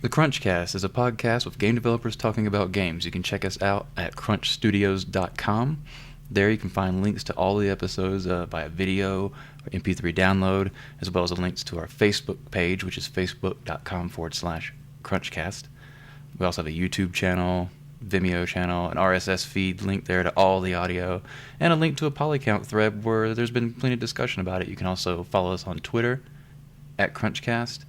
The CrunchCast is a podcast with game developers talking about games. You can check us out at crunchstudios.com. There you can find links to all the episodes via video or MP3 download, as well as links to our Facebook page, which is facebook.com/crunchcast. We also have a YouTube channel, Vimeo channel, an RSS feed link there to all the audio, and a link to a Polycount thread where there's been plenty of discussion about it. You can also follow us on Twitter at CrunchCast,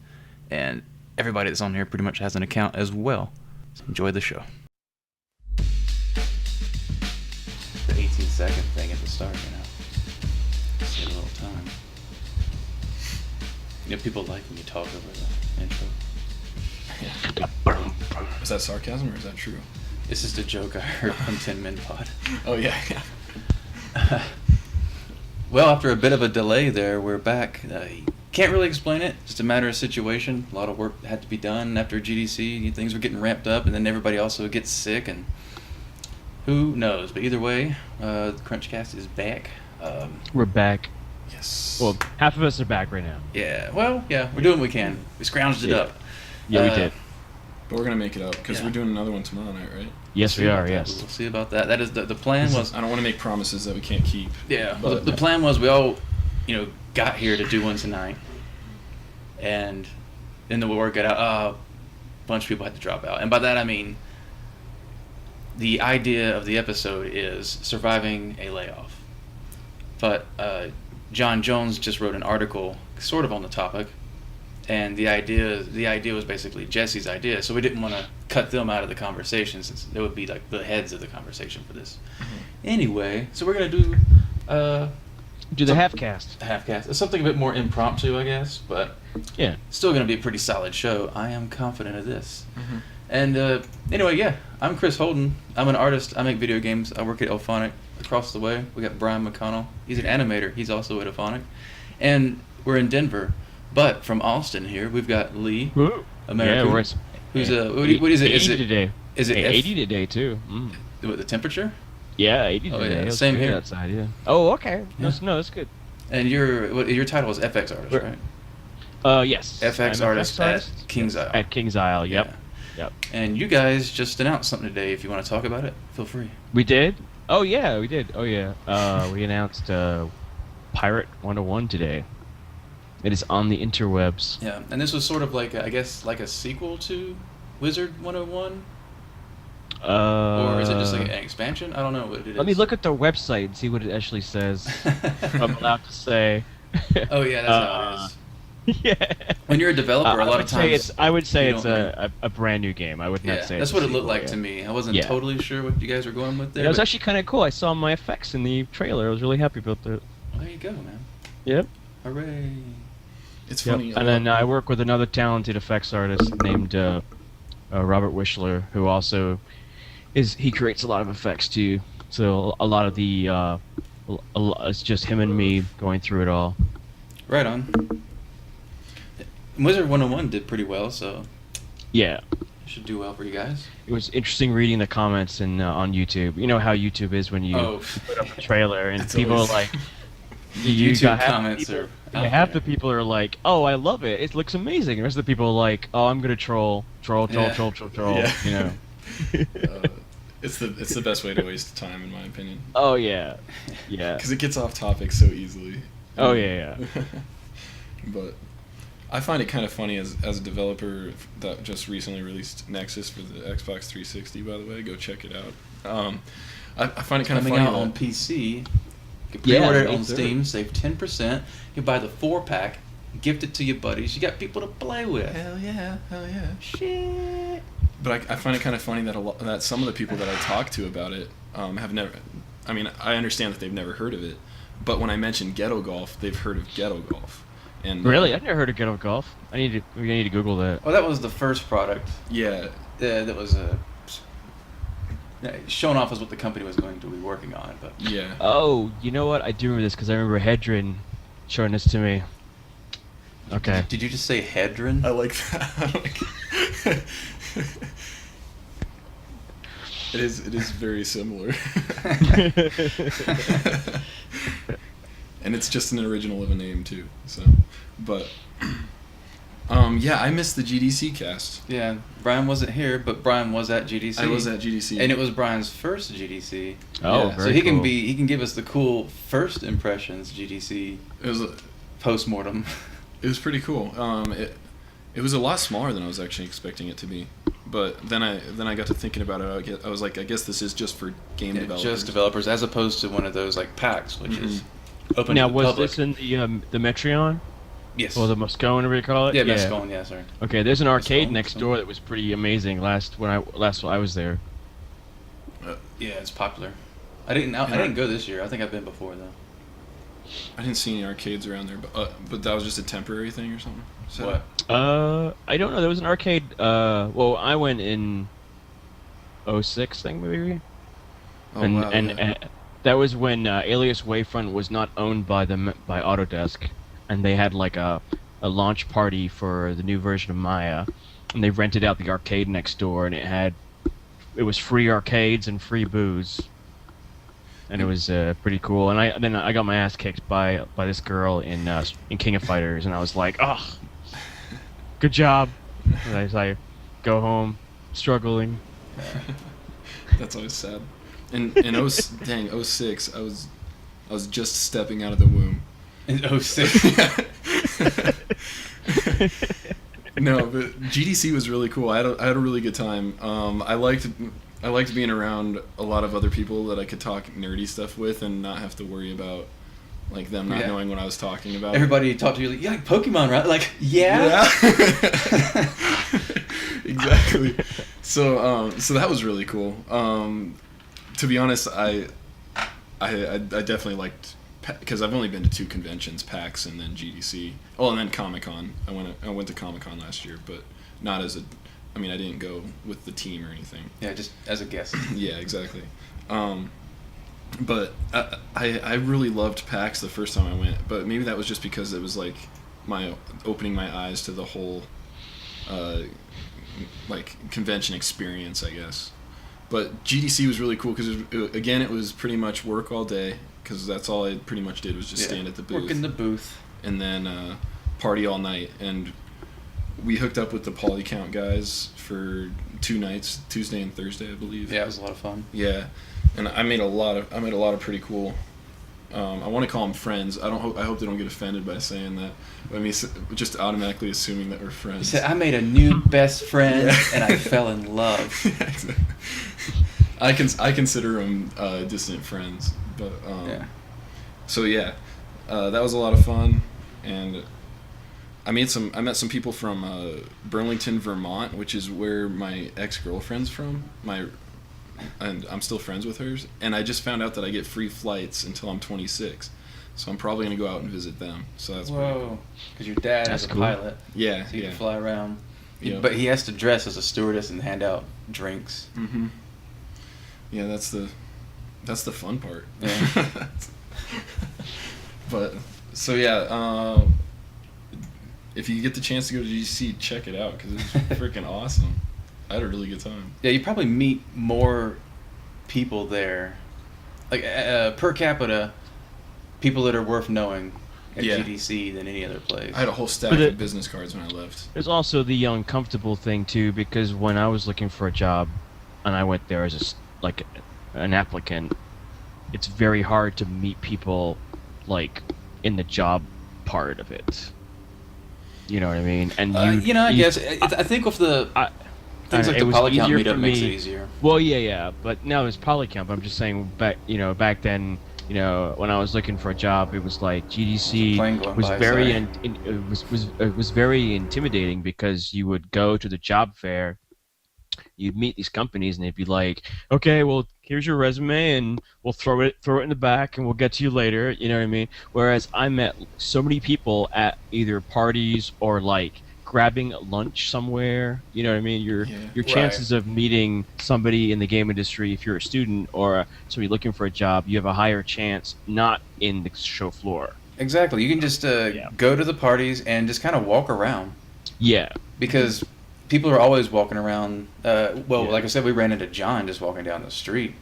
and everybody that's on here pretty much has an account as well. So enjoy the show. The 18-second thing at the start, Just get a little time. People like when you talk over the intro. Is that sarcasm or is that true? It's just a joke I heard from Tin Min Pod. Oh, yeah. Well, after a bit of a delay there, we're back. Can't really explain it. Just a matter of situation. A lot of work had to be done after GDC. Things were getting ramped up, and then everybody also gets sick, and who knows? But either way, the CrunchCast is back. We're back. Yes. Well, half of us are back right now. Yeah. Well, yeah. We're doing what we can. We scrounged it up. Yeah, we did. But we're going to make it up because we're doing another one tomorrow night, right? Yes, we are, yes. We'll see about that. That is the plan was... I don't want to make promises that we can't keep. Yeah. Well, the plan was we all, got here to do one tonight. And then the word got out, a bunch of people had to drop out. And by that I mean the idea of the episode is surviving a layoff. But John Jones just wrote an article sort of on the topic, and the idea was basically Jesse's idea, so we didn't want to cut them out of the conversation since they would be like the heads of the conversation for this. Mm-hmm. Anyway, so we're going to do the half-cast. Half-cast. It's something a bit more impromptu, I guess, but yeah, still going to be a pretty solid show. I am confident of this. Mm-hmm. And anyway, yeah, I'm Chris Holden. I'm an artist. I make video games. I work at Elphonic. Across the way, we got Bryan McConnell. He's an animator. He's also at Elphonic. And we're in Denver. But from Austin here, we've got Lee Amarakoon. Who's what is it? 80 today. Is it 80 today too? Mm. What, the temperature? Yeah, 80 today. Yeah. Same here outside. Yeah. Oh, okay. Yeah. No, that's good. And your title is FX artist, right? Yes. FX artist at King's Isle. At King's Isle. Yep. Yeah. Yep. And you guys just announced something today. If you want to talk about it, feel free. We did. Oh yeah, we did. Oh yeah. We announced Pirate 101 today. It is on the interwebs. Yeah, and this was sort of like, I guess, like a sequel to Wizard 101? Or is it just like an expansion? I don't know what it is. Let me look at their website and see what it actually says. If I'm allowed to say. Oh yeah, that's how it is. Yeah. When you're a developer, a lot of times... I would say it's a brand new game. I would not say that's it's what it looked like to me. I wasn't totally sure what you guys were going with there. It was actually kind of cool. I saw my effects in the trailer. I was really happy about that. Well, there you go, man. Yep. Hooray. It's funny. Yep. And then I work with another talented effects artist named Robert Wishler, who also he creates a lot of effects too. So a lot of the it's just him and me going through it all. Right on. Wizard 101 did pretty well, so yeah, it should do well for you guys. It was interesting reading the comments on YouTube. You know how YouTube is when you put up a trailer and people are like, YouTube comments are half the people are like, "Oh, I love it. It looks amazing." The rest of the people are like, "Oh, I'm gonna troll." Yeah. You know. It's the best way to waste time, in my opinion. Oh yeah. Because it gets off topic so easily. Oh yeah. But I find it kind of funny as a developer that just recently released Nexus for the Xbox 360. By the way, go check it out. I find it kind of funny coming out on PC. You can pre-order it on Steam, save 10%. You buy the 4-pack, gift it to your buddies. You got people to play with. Hell yeah. Shit. But I find it kind of funny that some of the people that I talk to about it have never. I mean, I understand that they've never heard of it, but when I mention Ghetto Golf, they've heard of Ghetto Golf. And really, I've never heard of Ghetto Golf. We need to Google that. Well, that was the first product. Yeah. That was shown off as what the company was going to be working on, but yeah. Oh, you know what? I do remember this because I remember Hedron showing this to me. Okay. Did you just say Hedron? I like that. It is very similar. And it's just an original of a name too. So, but Yeah, I missed the GDC cast. Yeah, Bryan wasn't here, but Bryan was at GDC. I was at GDC. And it was Bryan's first GDC. Oh, Yeah. very So he cool. can give us the cool first impressions GDC It was post-mortem. it was pretty cool. It was a lot smaller than I was actually expecting it to be. But then I got to thinking about it. I was like, I guess this is just for game developers. Just developers, as opposed to one of those like PAX, which is open Now, to the was public. this in the Metreon? Yes. Or the Moscone, whatever you call it? Yeah, Mescalon, yeah, sorry. Okay, there's an arcade Moscone, next Moscone. door that was pretty amazing last when I was there. Yeah, it's popular. I didn't go this year. I think I've been before though. I didn't see any arcades around there, but that was just a temporary thing or something. So, What? I don't know. There was an arcade. Well, I went in 06, I think maybe. Oh, and wow, and yeah. that was when Alias Wavefront was not owned by Autodesk, and they had like a launch party for the new version of Maya, and they rented out the arcade next door, and it was free arcades and free booze, and it was pretty cool. And then I got my ass kicked by this girl in King of Fighters, and I was like, oh, good job. And I go home struggling. That's always sad. In 06, I was just stepping out of the womb. In 06. No, but GDC was really cool. I had a really good time. I liked being around a lot of other people that I could talk nerdy stuff with and not have to worry about like them not Yeah. knowing what I was talking about. Everybody talked to you like, you like Pokemon, right? Like, yeah. Exactly. So that was really cool. To be honest, I definitely liked, because I've only been to 2 conventions, PAX and then GDC. Oh, and then Comic-Con. I went to Comic-Con last year, but not as I didn't go with the team or anything. Yeah, just as a guest. Yeah, exactly. But I really loved PAX the first time I went, but maybe that was just because it was like opening my eyes to the whole like convention experience, I guess. But GDC was really cool because it was pretty much work all day, because that's all I pretty much did was just stand at the booth. Work in the booth. And then party all night. And we hooked up with the Polycount guys for 2 nights, Tuesday and Thursday, I believe. Yeah, it was a lot of fun. Yeah, and I made a lot of pretty cool. I want to call them friends. I hope they don't get offended by saying that. I mean, just automatically assuming that we're He friends. said, I made a new best friend, Yeah. and I fell in love. Yeah, exactly. I consider them distant friends, but Yeah. So yeah, that was a lot of fun, and I met some people from Burlington, Vermont, which is where my ex-girlfriend's from. And I'm still friends with hers, and I just found out that I get free flights until I'm 26, so I'm probably gonna go out and visit them. So that's pretty cool. Whoa. Because your dad That's is a cool. pilot, Yeah, so you yeah. can fly around. Yeah. But he has to dress as a stewardess and hand out drinks. Mm-hmm. Yeah, that's the fun part. Yeah. But so yeah, if you get the chance to go to GDC, check it out because it's freaking awesome. I had a really good time. Yeah, you probably meet more people there, like per capita, people that are worth knowing at Yeah. GDC than any other place. I had a whole stack But of business cards when I left. There's also the uncomfortable thing too, because when I was looking for a job, and I went there as an applicant, it's very hard to meet people like in the job part of it. You know what I mean? And I guess I think with the things like it the was Polycount easier for meetup makes it me- easier. Well, yeah, but now it's Polycount. But I'm just saying, back then, when I was looking for a job, it was like GDC Plane going was by, very sorry. it was very intimidating because you would go to the job fair, you'd meet these companies, and they'd be like, "Okay, well, here's your resume, and we'll throw it in the back, and we'll get to you later." You know what I mean? Whereas I met so many people at either parties or like grabbing lunch somewhere. You know what I mean? Your Right. chances of meeting somebody in the game industry, if you're a student or somebody looking for a job, you have a higher chance not in the show floor. Exactly. You can just go to the parties and just kind of walk around Yeah. because people are always walking around. Yeah. Like I said, we ran into John just walking down the street.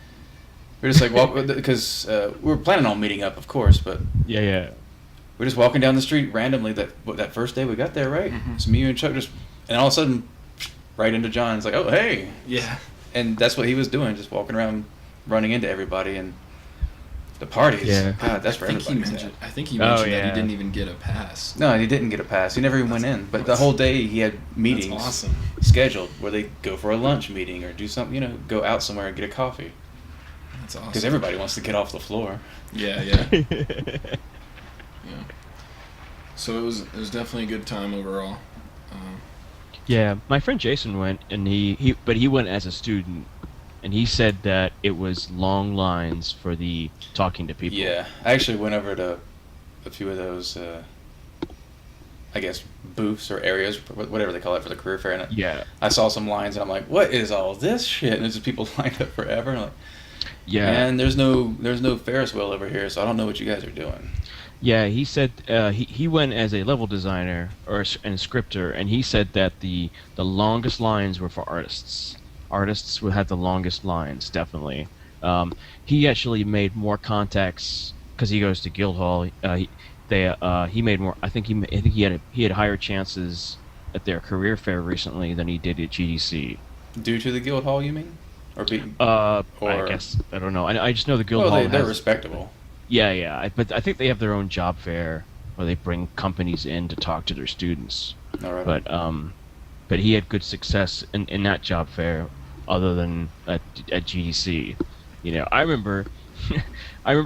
We're just like walk because we were planning on meeting up, of course, but Yeah. we're just walking down the street randomly that first day we got there, right? Mhm. It's me and Chuck and all of a sudden, right into John. It's like, oh, hey. Yeah. And that's what he was doing, just walking around, running into everybody, and the parties. Yeah. God, that's for everybody. I think he mentioned that yeah. he didn't even get a pass. No, he didn't get a pass. He never even went in. But the whole day he had meetings That's awesome. scheduled where they go for a lunch meeting or do something, go out somewhere and get a coffee. That's awesome. Because everybody wants to get off the floor. Yeah, yeah. Yeah. So it was definitely a good time overall. Yeah, my friend Jason went, and he went as a student, and he said that it was long lines for the talking to people. Yeah, I actually went over to a few of those, I guess, booths or areas, whatever they call it, for the career fair. And Yeah. I saw some lines, and I'm like, what is all this shit? And there's just people lined up forever. And I'm like, Yeah. man, there's no Ferris wheel over here, so I don't know what you guys are doing. Yeah, he said he went as a level designer and scripter, and he said that the longest lines were for artists. Artists would have the longest lines, definitely. He actually made more contacts because he goes to Guildhall. He made more. I think he had higher chances at their career fair recently than he did at GDC. Due to the Guildhall, you mean? Or I guess I don't know. I just know the Guildhall. Well, they're respectable. Yeah. But I think they have their own job fair where they bring companies in to talk to their students. All right. But he had good success in that job fair, other than at GDC. I remember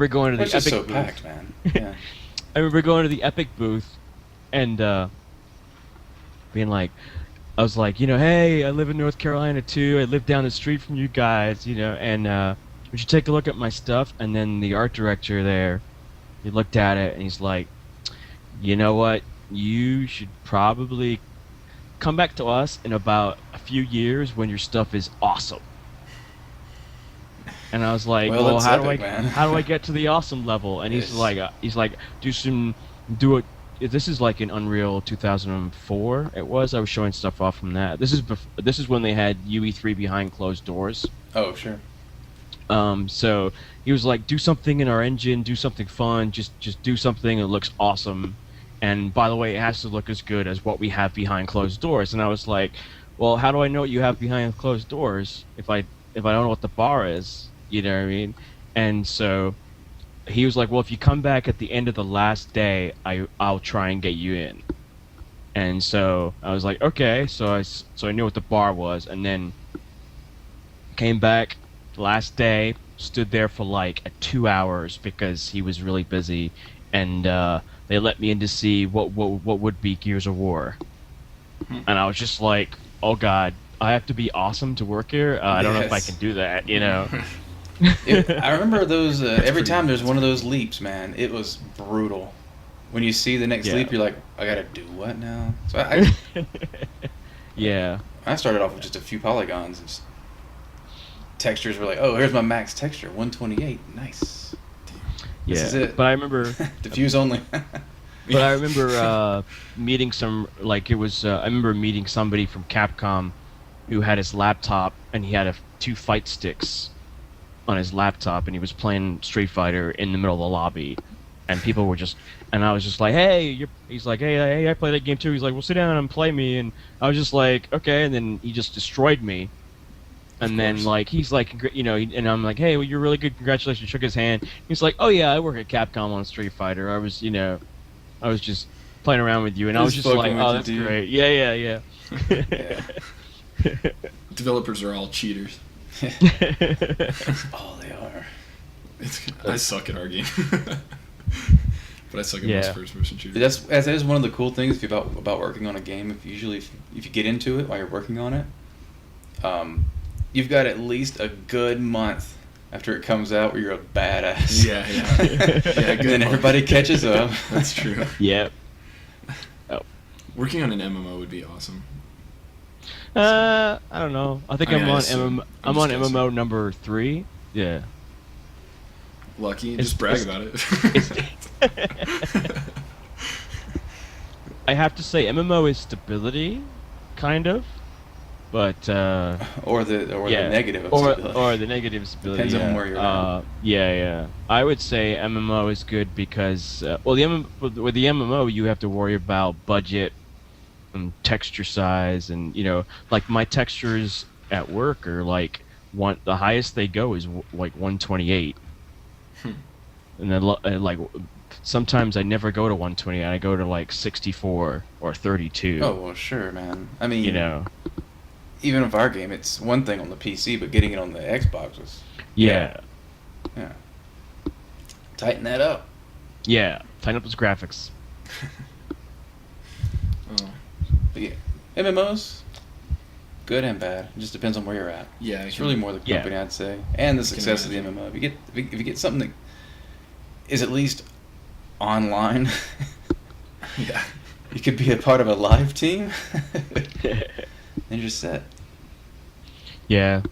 going to the Which Epic is so booth. packed, man. Yeah. I remember going to the Epic booth and being like, I was like, hey, I live in North Carolina too. I live down the street from you guys, and would you take a look at my stuff? And then the art director there, he looked at it and he's like, you know what? You should probably come back to us in about a few years when your stuff is awesome. And I was like, well, that's how epic, do I man. how do I get to the awesome level? And he's like, do it. This is like in Unreal 2004. It was. I was showing stuff off from that. This is when they had UE3 behind closed doors. Oh, sure. So he was like, do something in our engine, do something fun, just do something that looks awesome. And by the way, it has to look as good as what we have behind closed doors. And I was like, well, how do I know what you have behind closed doors if I don't know what the bar is? You know what I mean? And so he was like, well, if you come back at the end of the last day, I'll try and get you in. And so I was like, okay. So I knew what the bar was, and then came back the last day, stood there for like 2 hours because he was really busy, and they let me in to see what would be Gears of War. And I was just like, oh god, I have to be awesome to work here. I don't know if I can do that, I remember those. Every time there's one of those leaps, man, it was brutal. When you see the next leap, you're like, I gotta do what now? So Yeah. I started off with just a few polygons. And textures were like, oh, here's my max texture, 128. Nice. Yeah. This is it. But I remember diffuse only. But I remember meeting I remember meeting somebody from Capcom who had his laptop, and he had two fight sticks on his laptop, and he was playing Street Fighter in the middle of the lobby, and people were and I was just like, hey, he's like, hey, I play that game too. He's like, well, sit down and play me, and I was just like, okay, and then he just destroyed me. And then, like, he's like, and I'm like, hey, well, you're really good, congratulations, shook his hand. He's like, oh yeah, I work at Capcom on Street Fighter. I was just playing around with you, and I was just like, oh, that's great. Yeah. Developers are all cheaters. Oh, they are. I suck at arguing. But I suck at most first-person shooters. That is one of the cool things about working on a game. If you get into it while you're working on it, you've got at least a good month after it comes out where you're a badass. Yeah. And then everybody catches up. That's true. Yep. Oh. Working on an MMO would be awesome. I don't know. I think I'm on I'm on MMO number 3. Yeah. Lucky. Just brag about it. I have to say, MMO is stability, kind of, But or the yeah, negative of or stability. or the negative stability. Depends on where you're at. Yeah. I would say MMO is good because with the MMO you have to worry about budget and texture size, and like my textures at work are like the highest they go is like 128, and then like sometimes I never go to 128. I go to like 64 or 32. Oh well, sure, man. I mean, even with our game, it's one thing on the PC, but getting it on the Xbox was Yeah. Tighten that up. Yeah. Tighten up those graphics. Oh. But yeah, MMOs, good and bad. It just depends on where you're at. Yeah, It's really more the Yeah. company, I'd say, and the success of the imagine. MMO. If you get something that is at least online, Yeah. you could be a part of a live team, and you're just set. Yeah.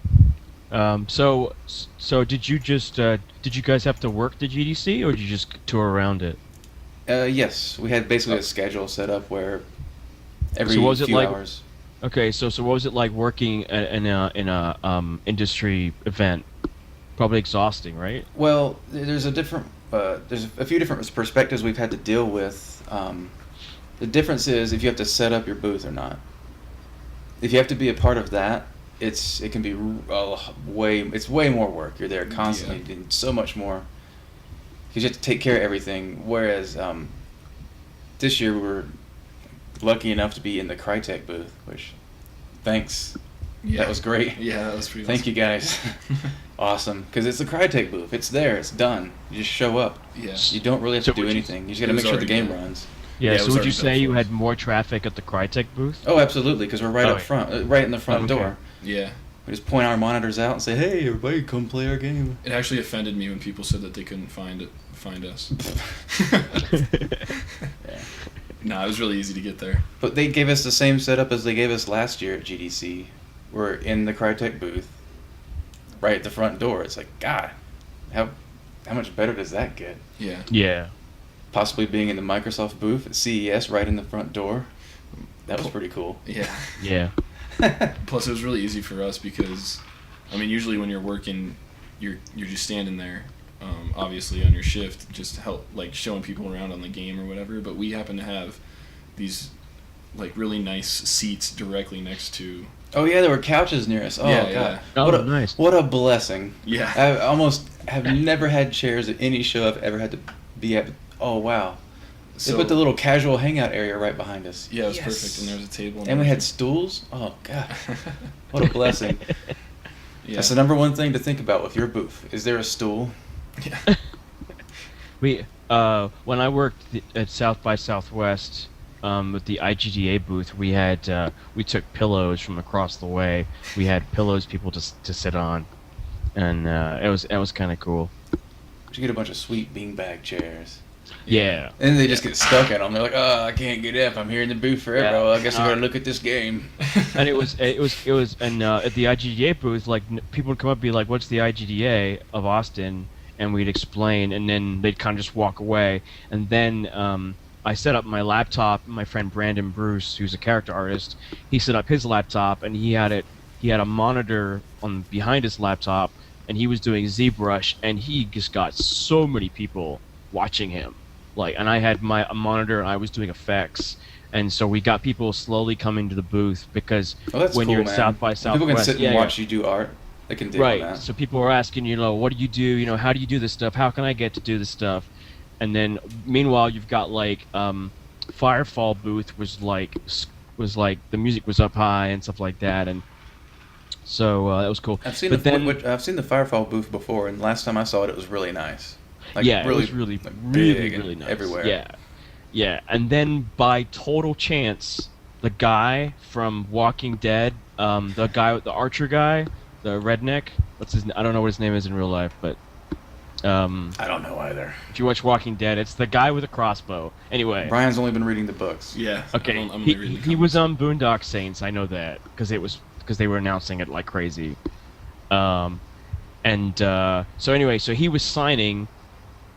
So did you guys have to work the GDC, or did you just tour around it? Yes, we had basically a schedule set up where every So what was it few like- hours. Okay, so what was it like working in a industry event? Probably exhausting, right? Well, there's a few different perspectives we've had to deal with. The difference is if you have to set up your booth or not. If you have to be a part of that, it can be way more work. You're there constantly doing so much more because you have to take care of everything. Whereas this year we were lucky enough to be in the Crytek booth, which thanks. Yeah. That was great. Yeah, that was pretty Thank you guys. Awesome, because it's the Crytek booth. It's there. It's done. You just show up. Yeah. You don't really have So to do would you- anything. You just got to It make was sure the already game done. runs. Yeah. Yeah, it So was would you already say built you for had us. more traffic at the Crytek booth? Oh, absolutely, because we're right Oh, up yeah. front, right in the front Okay. door. Yeah. We just point our monitors out and say, "Hey, everybody, come play our game." It actually offended me when people said that they couldn't find us. Yeah. No, it was really easy to get there. But they gave us the same setup as they gave us last year at GDC. We're in the Crytek booth, right at the front door. It's like, God, how much better does that get? Yeah. Yeah. Possibly being in the Microsoft booth at CES, right in the front door. That was pretty cool. Yeah. Yeah. Plus, it was really easy for us because, I mean, usually when you're working, you're just standing there, obviously on your shift, just showing people around on the game or whatever. But we happen to have these like really nice seats directly next to. Oh yeah, there were couches near us. Oh Yeah, God, yeah. what Oh, a, nice. What a blessing. Yeah. I almost have never had chairs at any show I've ever had to be at. Oh wow, they put the little casual hangout area right behind us. Yeah, it was Yes. perfect, and there was a table. And we had stools. Oh God, what a blessing. Yeah. That's the number one thing to think about with your booth. Is there a stool? Yeah. We when I worked at South by Southwest with the IGDA booth, we took pillows from across the way. We had pillows people to sit on, and it was kind of cool. You get a bunch of sweet beanbag chairs. Yeah. And then they just get stuck in them. They're like, oh, I can't get up. I'm here in the booth forever. Yeah. Well, I guess I gotta look at this game. And it was and at the IGDA booth, like people would come up and be like, "What's the IGDA of Austin?" And we'd explain, and then they'd kind of just walk away. And then I set up my laptop. My friend Brandon Bruce, who's a character artist, he set up his laptop, and he had a monitor on behind his laptop, and he was doing ZBrush, and he just got so many people watching him. And I had a monitor, and I was doing effects. And so we got people slowly coming to the booth because Oh, that's when cool, you're man. at South by When Southwest, people can sit and yeah, watch you do art. They can dig on right. that. So people were asking, what do you do? How do you do this stuff? How can I get to do this stuff? And then meanwhile, you've got Firefall booth was like the music was up high and stuff like that, and so that was cool. I've seen But I've seen the Firefall booth before, and last time I saw it, it was really nice. yeah, it was really, like, really, big and really nice. everywhere. Yeah. And then by total chance, the guy from Walking Dead, the archer guy, the redneck. I don't know what his name is in real life, but I don't know either. if you watch Walking Dead, it's the guy with a crossbow. Anyway. Brian's only been reading the books. Yeah. Okay, I'm only reading the he was comments. on Boondock Saints. I know that because they were announcing it like crazy. So anyway, so he was signing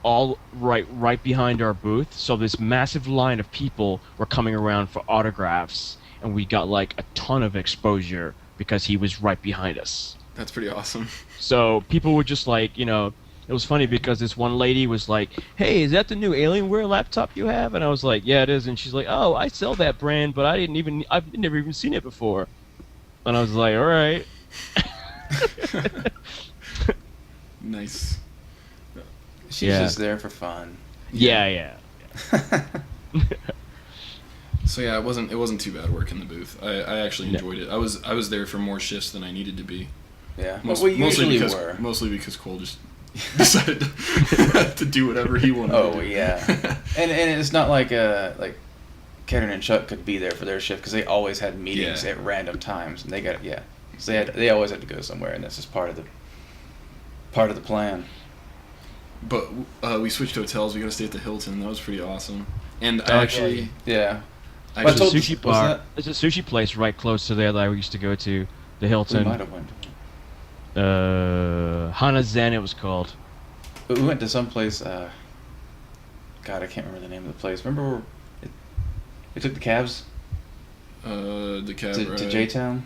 all right behind our booth. So this massive line of people were coming around for autographs, and we got like a ton of exposure because he was right behind us. That's pretty awesome. So people would just like, it was funny because this one lady was like, "Hey, is that the new Alienware laptop you have?" And I was like, "Yeah, it is." And she's like, "Oh, I sell that brand, but I've never even seen it before." And I was like, "All right." Nice. She's Yeah. just there for fun. Yeah. So yeah, it wasn't too bad working the booth. I actually No. enjoyed it. I was there for more shifts than I needed to be. Yeah, but we usually were. Mostly because Cole just decided to do whatever he wanted. Oh to do. yeah, and it's not like Karen and Chuck could be there for their shift because they always had meetings Yeah. at random times, and so they always had to go somewhere, and that's just part of the plan. But we switched hotels. We got to stay at the Hilton. That was pretty awesome. And Oh, I actually, Yeah, I There's a told- sushi what's bar. that? There's a sushi place right close to there that I used to go to, the we Hilton. might have went. Hanazen it was called. But we went to some place. God, I can't remember the name of the place. Remember where we took the cabs the cab to ride. J-Town?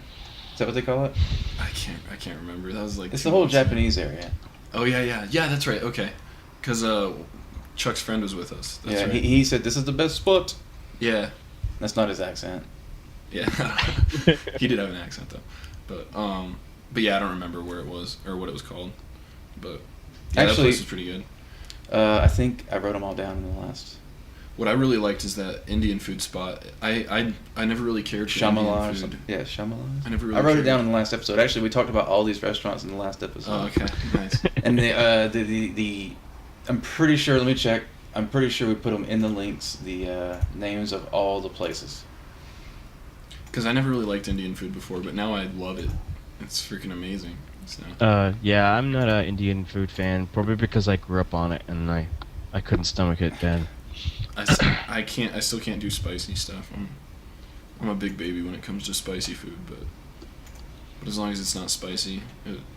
Is that what they call it? I can't remember. That was like It's 2 the whole months ago. Japanese area. Oh yeah. That's right. Okay, because Chuck's friend was with us. That's Yeah, right. he said this is the best spot. Yeah. That's not his accent. Yeah, he did have an accent though, but yeah, I don't remember where it was or what it was called, but yeah, that Actually- place was pretty good. I think I wrote them all down in the last. What I really liked is that Indian food spot. I never really cared for Shyamalan or Indian food. something. Yeah, Shyamalan. I never really I wrote it cared. down in the last episode. Actually, we talked about all these restaurants in the last episode. Oh, okay, nice. And the I'm pretty sure. Let me check. I'm pretty sure we put them in the links. The names of all the places. Because I never really liked Indian food before, but now I love it. It's freaking amazing. So. Yeah, I'm not an Indian food fan, probably because I grew up on it and I couldn't stomach it then. I still can't do spicy stuff. I'm a big baby when it comes to spicy food, but as long as it's not spicy,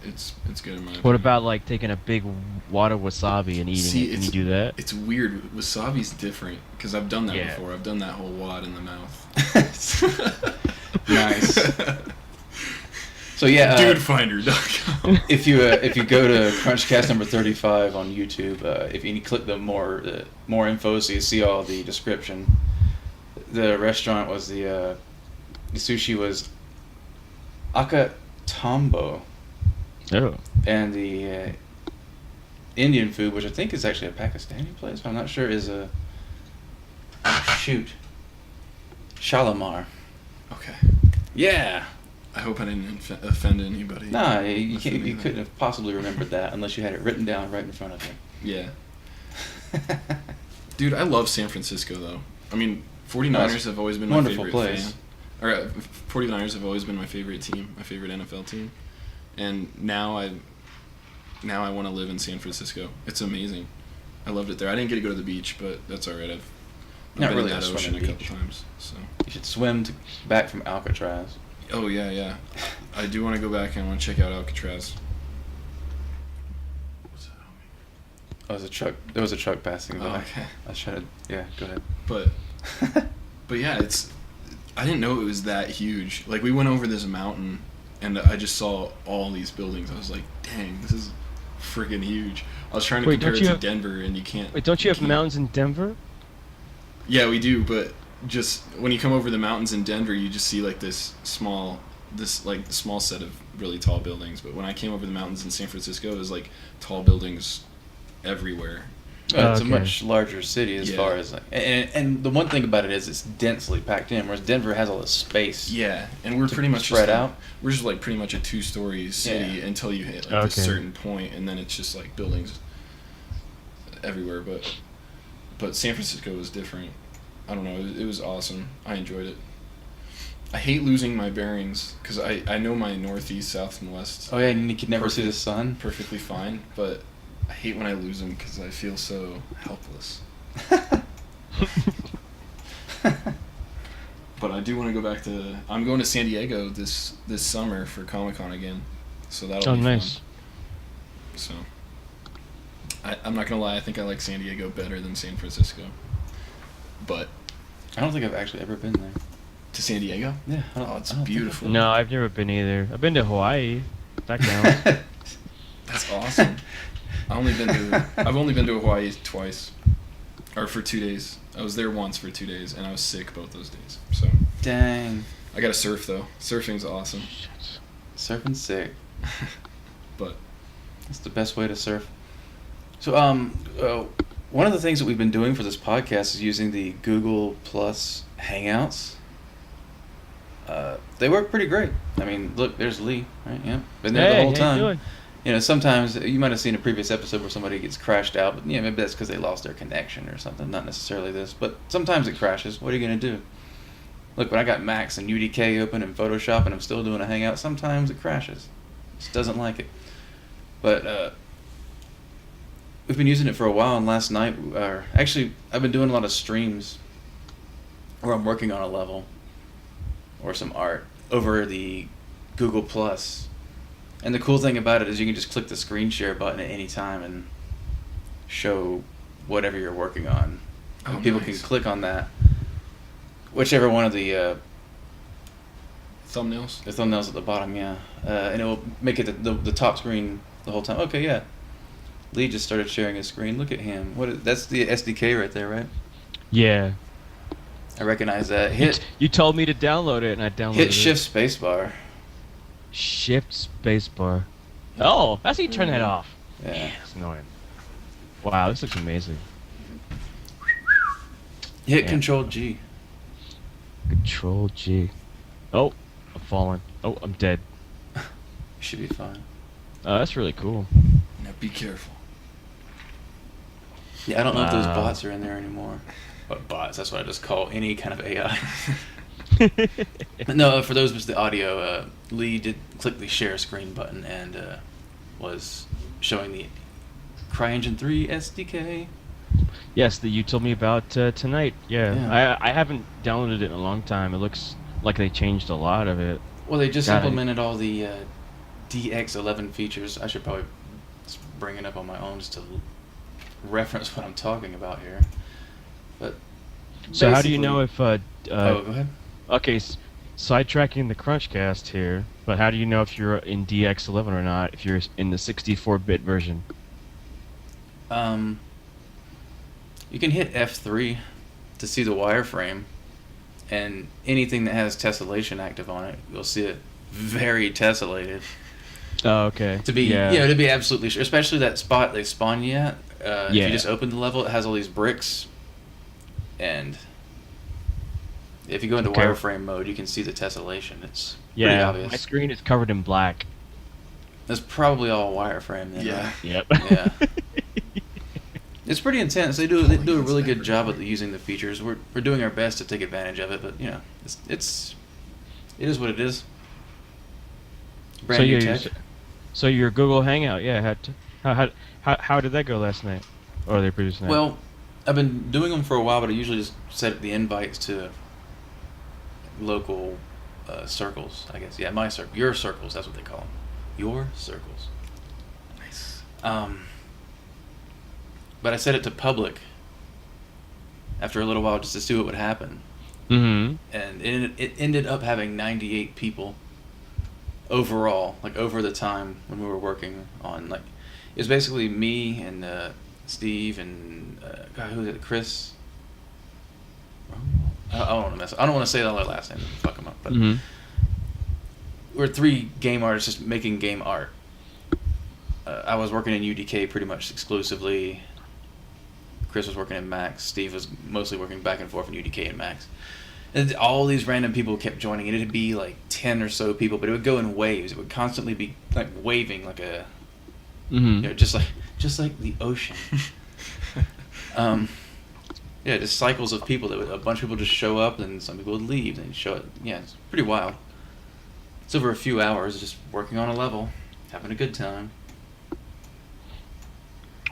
it's good in my opinion. What about like taking a big wad of wasabi and eating See, it? Can you do that? It's weird. Wasabi's different because I've done that Yeah. before. I've done that whole wad in the mouth. Nice. So yeah, Dudefinder.com. if you go to CrunchCast number 35 on YouTube, if you click the more info, so you see all the description. The restaurant was the sushi was Akatambo, Oh. and the Indian food, which I think is actually a Pakistani place, but I'm not sure, is a Shalimar. Okay. Yeah. I hope I didn't offend anybody. Nah, you with can't. any You of that. couldn't have possibly remembered that unless you had it written down right in front of you. Yeah. Dude, I love San Francisco though. I mean, 49ers have always been my Wonderful favorite place. fan. Or 49ers have always been my favorite team, my favorite NFL team. And now I want to live in San Francisco. It's amazing. I loved it there. I didn't get to go to the beach, but that's all right. I've Not been really in a that ocean swimming a couple beach. times. So. You should swim back from Alcatraz. Oh yeah. I do want to go back and I want to check out Alcatraz. What's that? Oh, there was a truck passing by. Oh, okay. I was trying to. Yeah, go ahead. But yeah, I didn't know it was that huge. Like we went over this mountain and I just saw all these buildings. I was like, dang, this is freaking huge. I was trying to Wait, compare don't it you to have- Denver and you can't. Wait, don't you have can't. mountains in Denver? Yeah, we do, but just when you come over the mountains in Denver, you just see like this small set of really tall buildings. But when I came over the mountains in San Francisco, it was like tall buildings everywhere. It's a Okay. much larger city as Yeah. far as like, and the one thing about it is it's densely packed in, whereas Denver has all this space. Yeah, and we're To pretty much spread just out? We're just like pretty much a 2-story city Yeah. until you hit like this Okay. certain point, and then it's just like buildings everywhere. But San Francisco was different. I don't know. It was awesome. I enjoyed it. I hate losing my bearings because I know my northeast, south, and west Oh yeah, and you could never see the Perfect. sun. perfectly fine, but I hate when I lose them because I feel so helpless. But I do want to go back to. I'm going to San Diego this summer for Comic-Con again, so that'll Oh, be nice. fun. So I'm not gonna lie. I think I like San Diego better than San Francisco. But I don't think I've actually ever been there. To San Diego? Yeah. Oh, it's I don't think beautiful. No, I've never been either. I've been to Hawaii. That counts. That's awesome. I've only been to Hawaii twice, or for 2 days. I was there once for 2 days, and I was sick both those days. So Dang. I got to surf though. Surfing's awesome. Surfing sick. But That's the best way to surf. So, one of the things that we've been doing for this podcast is using the Google Plus Hangouts. They work pretty great. I mean, look, there's Lee, right? Yeah, been there the whole time. Doing? You know, sometimes you might have seen a previous episode where somebody gets crashed out, but maybe that's because they lost their connection or something. Not necessarily this, but sometimes it crashes. What are you gonna do? Look, when I got Max and UDK open in Photoshop and I'm still doing a Hangout, sometimes it crashes. Just doesn't like it. But we've been using it for a while, and last night, actually, I've been doing a lot of streams where I'm working on a level or some art over the Google Plus. And the cool thing about it is you can just click the screen share button at any time and show whatever you're working on. Oh, People nice. can click on that, whichever one of the thumbnails. thumbnails at the bottom, yeah, and it will make it the top screen the whole time. Okay, yeah. Lee just started sharing his screen. Look at him. That's the SDK right there, right? Yeah. I recognize that. You told me to download it, and I downloaded Hit it. Shift Spacebar. Shift spacebar. Oh, that's how you turn that off. Yeah. It's annoying. Wow, this looks amazing. Hit Yeah. Control G. Control G. Oh, I'm falling. Oh, I'm dead. Should be fine. Oh, that's really cool. Now be careful. Yeah, I don't know if those Wow. bots are in there anymore. But bots, that's what I just call any kind of AI. No, for those with the audio, Lee did click the share screen button and was showing the CryEngine 3 SDK. Yes, that you told me about tonight. Yeah. Yeah. I haven't downloaded it in a long time. It looks like they changed a lot of it. Well, they just Got it. implemented all the DX11 features. I should probably just bring it up on my own just to reference what I'm talking about here. But So how do you basically- know if oh, go ahead. okay, sidetracking the CrunchCast here, but how do you know if you're in DX11 or not if you're in the 64-bit version? You can hit F3 to see the wireframe, and anything that has tessellation active on it, you'll see it very tessellated. Oh, okay. To be, to be absolutely sure, especially that spot they spawn you at. If Yeah. you just open the level, it has all these bricks, and if you go into Okay. wireframe mode, you can see the tessellation. It's pretty Yeah, obvious. my screen is covered in black. That's probably all wireframe then, Yeah. right? Yep. Yeah. It's pretty intense. They do a really good job at using the features. We're doing our best to take advantage of it, but you know, it is what it is. Brand new tech. So your Google Hangout, yeah. How did that go last night? Or the previous night? Well, I've been doing them for a while, but I usually just set the invites to local circles, I guess. Yeah, my circle, your circles. That's what they call them. Your circles. Nice. But I set it to public after a little while just to see what would happen. Mm-hmm. And it ended up having 98 people overall, like over the time when we were working on, like, it was basically me and Steve and God, who was it? Chris. I don't want to say all their last names, fuck them up. But Mm-hmm. we're 3 game artists just making game art. I was working in UDK pretty much exclusively. Chris was working in Max. Steve was mostly working back and forth in UDK and Max. And all these random people kept joining. It'd be like 10 or so people, but it would go in waves. It would constantly be like waving, like a, Mm-hmm. just like the ocean. Yeah, just cycles of people. A bunch of people just show up, and some people would leave, and show it. Yeah, it's pretty wild. It's over a few hours just working on a level, having a good time.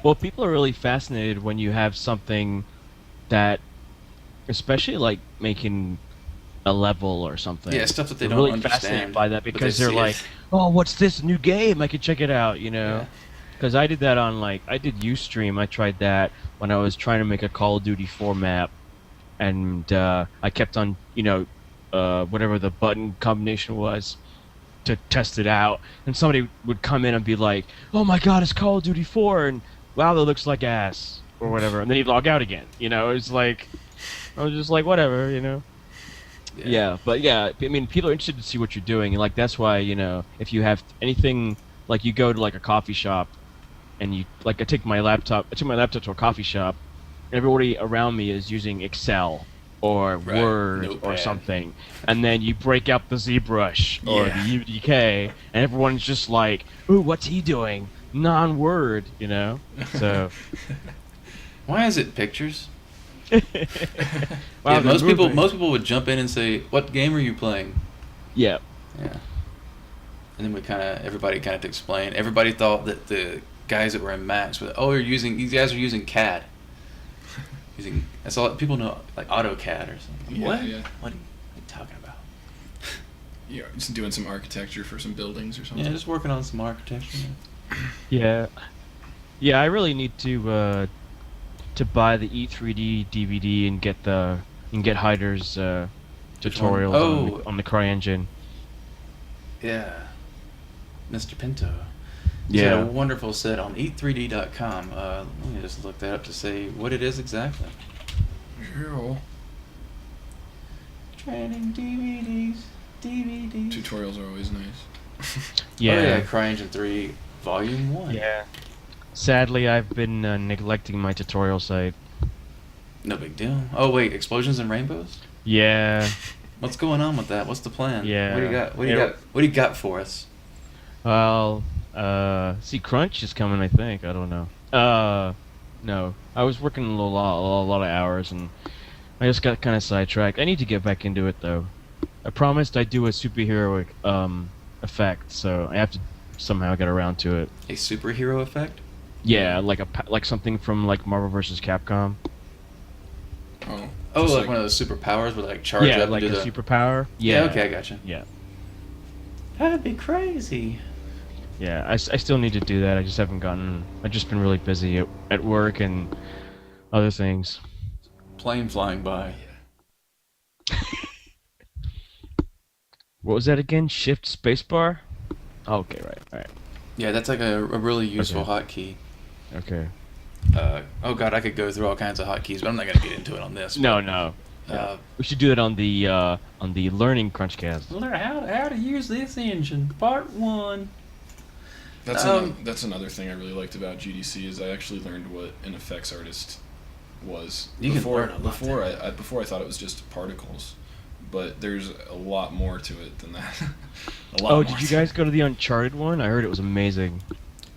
Well, people are really fascinated when you have something that, especially like making a level or something. Yeah, stuff that they They're don't really understand. fascinated by that but because they they're see like, it. "Oh, what's this new game? I could check it out," you know. Yeah. Because I did that on I did Ustream. I tried that when I was trying to make a Call of Duty 4 map, and I kept on whatever the button combination was to test it out, and somebody would come in and be like, "Oh my God, it's Call of Duty 4," and wow, that looks like ass or whatever, and then he'd log out again. It's like I was just like, whatever. Yeah, but yeah, I mean, people are interested to see what you're doing, and like that's why if you have anything, like you go to like a coffee shop, and I took my laptop to a coffee shop, and everybody around me is using Excel or Right, Word or Notepad. something, and then you break out the ZBrush or Yeah. the UDK, and everyone's just like, "Ooh, what's he doing? Non-word," So. Why is it pictures? Wow, Yeah, they're moving. most people would jump in and say, "What game are you playing?" Yeah. Yeah. And then everybody kind of to explain. Everybody thought that the guys that were in Max were, these guys are using CAD. That's all people know, like AutoCAD or something. Yeah, What? yeah. What are you talking about? Yeah, just doing some architecture for some buildings or something. Yeah, just working on some architecture. Yeah. Yeah, I really need to buy the E3D DVD and get Hyder's tutorials Oh. on the CryEngine. Yeah. Mr. Pinto. He's Yeah. got a wonderful set on eat3d.com. Let me just look that up to say what it is exactly. Yeah. Training DVDs. Tutorials are always nice. Yeah. Oh, yeah, CryEngine 3 Volume 1. Yeah. Sadly, I've been neglecting my tutorial site. No big deal. Oh, wait, Explosions and Rainbows? Yeah. What's going on with that? What's the plan? Yeah. What do you got? Yeah. What do you got for us? Well, see, Crunch is coming, I think. I don't know. No. I was working a lot of hours, and I just got kind of sidetracked. I need to get back into it, though. I promised I'd do a superheroic effect, so I have to somehow get around to it. A superhero effect? Yeah, like something from like Marvel vs. Capcom. Oh. Oh, just like one of those superpowers where like charge Yeah, up like a and do the... superpower. Yeah, Yeah. okay, I gotcha. Yeah. That'd be crazy. Yeah, I still need to do that. I just haven't gotten. I've just been really busy at work and other things. Plane flying by. What was that again? Shift spacebar? Oh, okay, right. Yeah, that's like a really useful hotkey. Okay. Oh god, I could go through all kinds of hotkeys, but I'm not gonna get into it on this. No. We should do that on the learning CrunchCast. Learn how to use this engine, part 1. That's another thing I really liked about GDC is I actually learned what an effects artist was. You can learn a lot before I thought it was just particles, but there's a lot more to it than that. Oh, did you guys go to the Uncharted one? I heard it was amazing.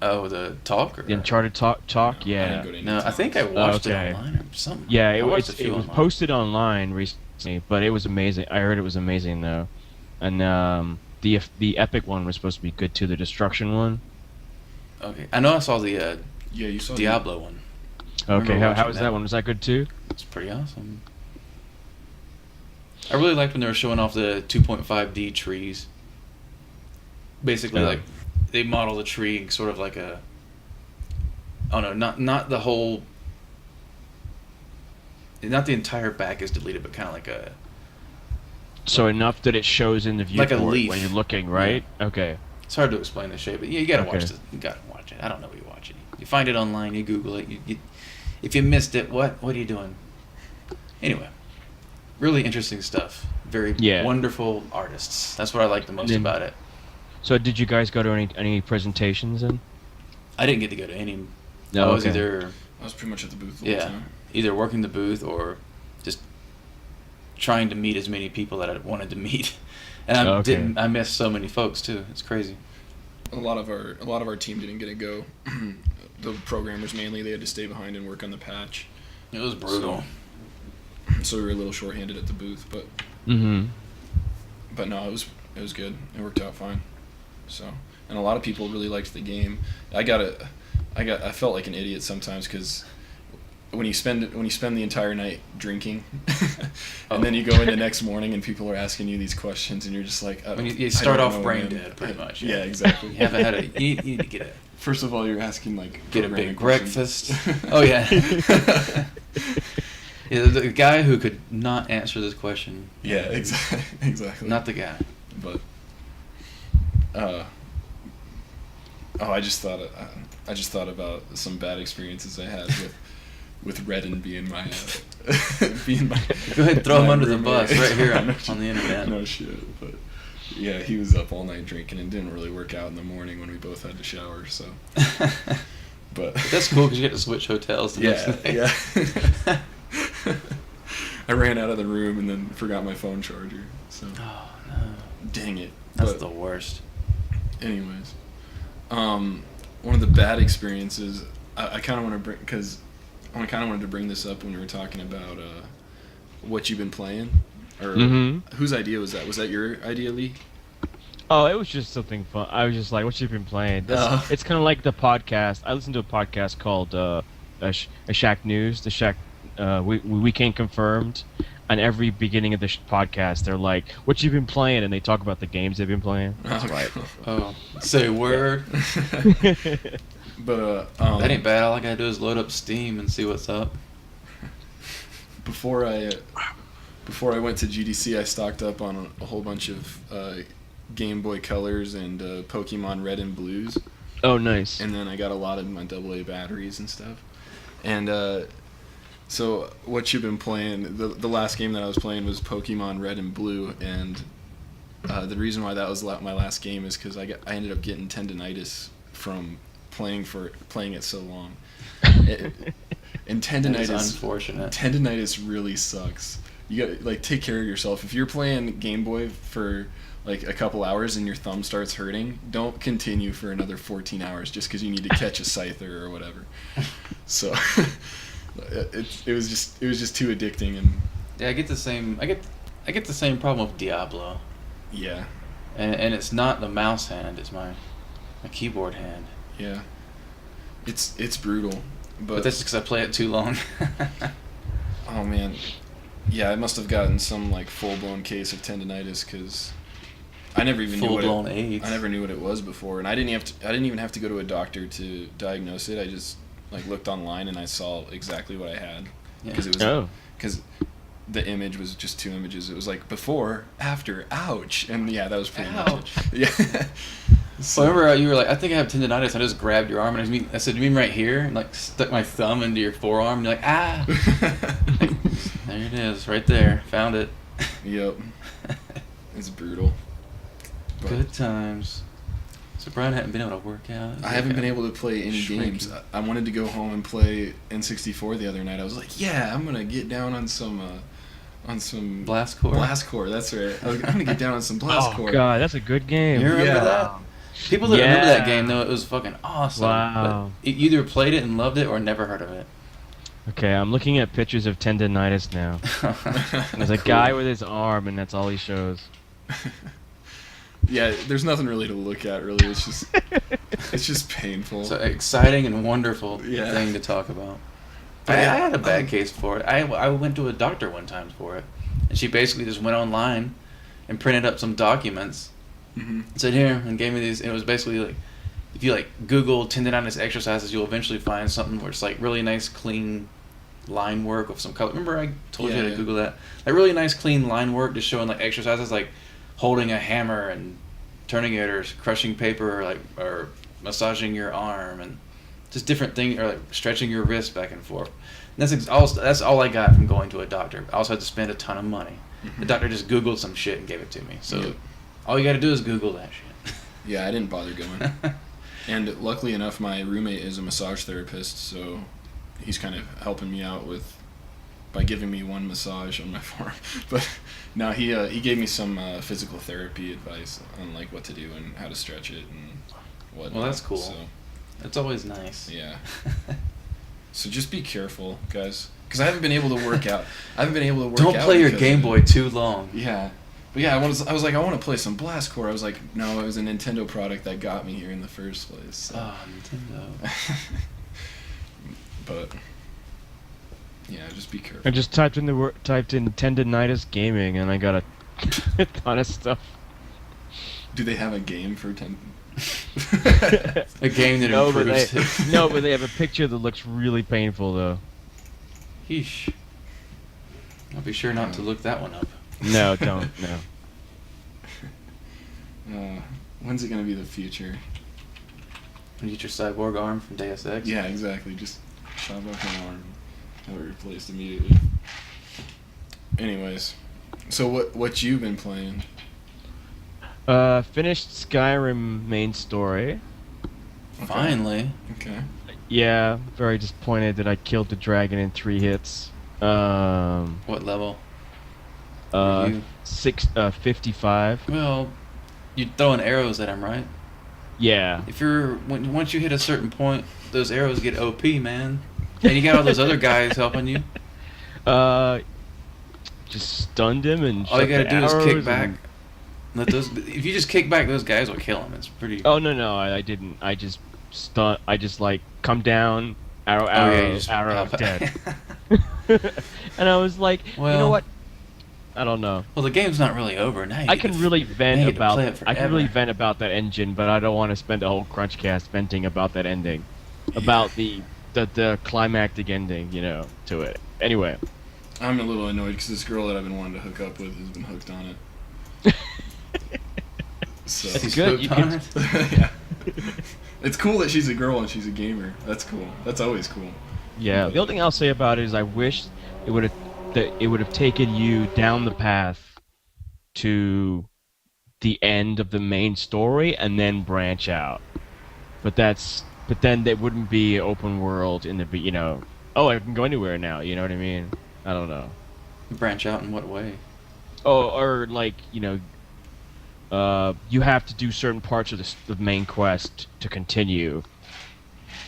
Oh, the talk? Or... The Uncharted talk? I Yeah. didn't go to any No, I think I watched Okay. it online or something. Yeah, I it watched was a few it was online. posted online recently, but it was amazing. I heard it was amazing though, and the epic one was supposed to be good too. The destruction one. Okay, I know I saw the Yeah, you saw Diablo one. Okay, remember how watching was that. that one? Was that good too? It's pretty awesome. I really liked when they were showing off the 2.5D trees. Basically, Oh. like they model the tree sort of like a. Oh no, not the whole. Not the entire back is deleted, but kind of like a. So enough that it shows in the Like a viewport leaf. when you're looking, right? Okay. It's hard to explain the shape, but yeah, you gotta watch Okay. it. You gotta watch it. I don't know where you watch it. You find it online. You Google it. If you missed it, what are you doing? Anyway, really interesting stuff. Very wonderful artists. That's what I like the most Then- about it. So did you guys go to any presentations then? I didn't get to go to any. No, I was okay. either I was pretty much at the booth the whole time. either working the booth or just trying to meet as many people that I wanted to meet. And I Okay. didn't. I missed so many folks too. It's crazy. A lot of our team didn't get to go. The programmers mainly, they had to stay behind and work on the patch. It was brutal. So we were a little short-handed at the booth, but Mm-hmm. no, it was good. It worked out fine. So, and a lot of people really liked the game. I felt like an idiot sometimes because when you spend the entire night drinking, and then you go in the next morning and people are asking you these questions, and you're just like, When you I start don't off know, brain man. dead, pretty much. Yeah, exactly. You haven't had you need to get First of all, you're asking like a programming big questions. breakfast. Oh yeah. Yeah, the guy who could not answer this question. Yeah, exactly. Not the guy. But, I just thought about some bad experiences I had with Redden being my being my. Go ahead and throw him my under the roommate. bus right here No on the internet. No shit, but yeah, he was up all night drinking and didn't really work out in the morning when we both had to shower. So, but That's cool because you get to switch hotels the next day. yeah. I ran out of the room and then forgot my phone charger. So, Oh no, dang it. that's But the worst. anyways, one of the bad experiences I kind of want to bring, because I kind of wanted to bring this up when we were talking about what you've been playing, or whose idea was that? Was that your idea, Lee? Oh, it was just something fun. I was just like, what you been playing? It's kind of like the podcast. I listened to a podcast called a Shack News. The Shack Weekend Confirmed. On every beginning of the podcast, they're like, what you been playing? And they talk about the games they've been playing. That's right. Oh, say word. But That ain't bad. All I gotta do is load up Steam and see what's up. Before I went to GDC, I stocked up on a whole bunch of Game Boy Colors and Pokemon Red and Blues. Oh, nice. And then I got a lot of my AA batteries and stuff. And so what you've been playing, the last game that I was playing was Pokemon Red and Blue, and the reason why that was my last game is because I ended up getting tendinitis from playing it so long. And That is unfortunate. Tendinitis really sucks. You got like take care of yourself. If you're playing Game Boy for like a couple hours and your thumb starts hurting, don't continue for another 14 hours just because you need to catch a scyther or whatever. So it was just too addicting. And Yeah, I get the same. I get the same problem with Diablo, yeah, and it's not the mouse hand; it's my keyboard hand. yeah, it's brutal. But that's because I play it too long. Oh man, yeah, I must have gotten some like full blown case of tendinitis because I never even Full blown AIDS. I never knew what it was before, and I didn't even have to go to a doctor to diagnose it. I just like looked online and I saw exactly what I had because it was because the image was just two images. It was like before, after, ouch, and yeah, that was pretty much it. Yeah. So, I remember you were like, I think I have tendinitis. I just grabbed your arm and I said, you mean right here? And like stuck my thumb into your forearm. And you're like, ah. There it is, right there. Found it. Yep. It's brutal. But Good times. So Brian hadn't been able to work out. I haven't been able to play any games. I wanted to go home and play N64 the other night. I was like, yeah, I'm gonna get down on some Blast Core. Blast Core. That's right. I'm gonna get down on some Blast Core. Oh god, that's a good game. You remember Yeah. that? People that remember that game know it was fucking awesome. Wow. But you either played it and loved it or never heard of it. Okay, I'm looking at pictures of tendinitis now. There's a guy with his arm, and that's all he shows. Yeah, there's nothing really to look at. Really, it's just painful. It's an exciting and wonderful Yeah. thing to talk about. But I yeah, had a bad case for it. I went to a doctor one time for it, and she basically just went online and printed up some documents Mhm. and said, here, and gave me these. And it was basically like, if you like Google tendinitis exercises, you'll eventually find something where it's like really nice, clean line work with some color. Remember I told you Yeah, to yeah. Google that? Like really nice, clean line work, just showing like exercises like holding a hammer and turning it, or crushing paper, or massaging your arm, and just different things, or like stretching your wrist back and forth. And that's all I got from going to a doctor. I also had to spend a ton of money. The doctor just Googled some shit and gave it to me. So Yep. all you got to do is Google that shit. Yeah, I didn't bother going. And luckily enough, my roommate is a massage therapist, so he's kind of helping me out by giving me one massage on my forearm. But no, he gave me some physical therapy advice on like what to do and how to stretch it and whatnot. Well, that's cool. So, That's always nice. yeah. So just be careful, guys, because I haven't been able to work out. Don't play your Game Boy too long. Yeah. But yeah, I was like, I want to play some Blast Core. I was like, no, it was a Nintendo product that got me here in the first place. So. Oh, Nintendo. But yeah, just be careful. I just typed in tendinitis gaming, and I got a ton of stuff. Do they have a game for A game that No, but improves it. no, but they have a picture that looks really painful though. Yeesh. I'll be sure not to look that one up. No, don't. No. When's it gonna be the future? When you get your cyborg arm from Deus Ex. Yeah, exactly. Just chop off my arm, have it replaced immediately. Anyways, so what you've been playing? Finished Skyrim main story. Okay. Finally. Okay. Yeah, very disappointed that I killed the dragon in 3 hits. What level? Were you? 55. Well, you're throwing arrows at him, right? Yeah. If once you hit a certain point, those arrows get OP, man. And you got all those other guys helping you. Just stunned him and. All you gotta do is kick back. and- Let those. If you just kick back, those guys will kill him. It's pretty. Oh no, I didn't. I just stun. I just like come down, arrow, Oh, yeah, arrow, you just arrow, pop- dead. And I was like, you know Well- what? I don't know. Well, the game's not really over now. I can really vent about. Play it I can really forever. vent about that engine, but I don't want to spend a whole CrunchCast venting about that ending, about the climactic ending, to it. Anyway. I'm a little annoyed because this girl that I've been wanting to hook up with has been hooked on it. So That's He's good. hooked on it. yeah, it's cool that she's a girl and she's a gamer. That's cool. That's always cool. Yeah. The only thing I'll say about it is I wish it would have taken you down the path to the end of the main story and then branch out. But then there wouldn't be open world in the oh, I can go anywhere now. You know what I mean? I don't know. Branch out in what way? Oh, or like you have to do certain parts of the main quest to continue.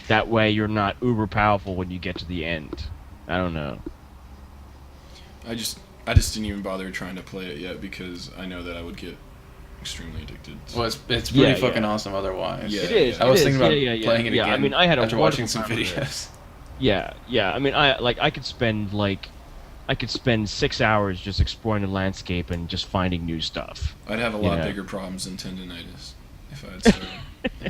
That way, you're not uber powerful when you get to the end. I don't know. I just didn't even bother trying to play it yet because I know that I would get extremely addicted. Well, it's pretty Yeah, fucking yeah. awesome otherwise. Yeah. It is. I was it thinking is. about Yeah, playing it yeah. again. I mean, I had a after watching some wonderful time with it. videos. Yeah. I mean, I could spend 6 hours just exploring the landscape and just finding new stuff. I'd have a lot Yeah. bigger problems than tendinitis if I had started. Yeah.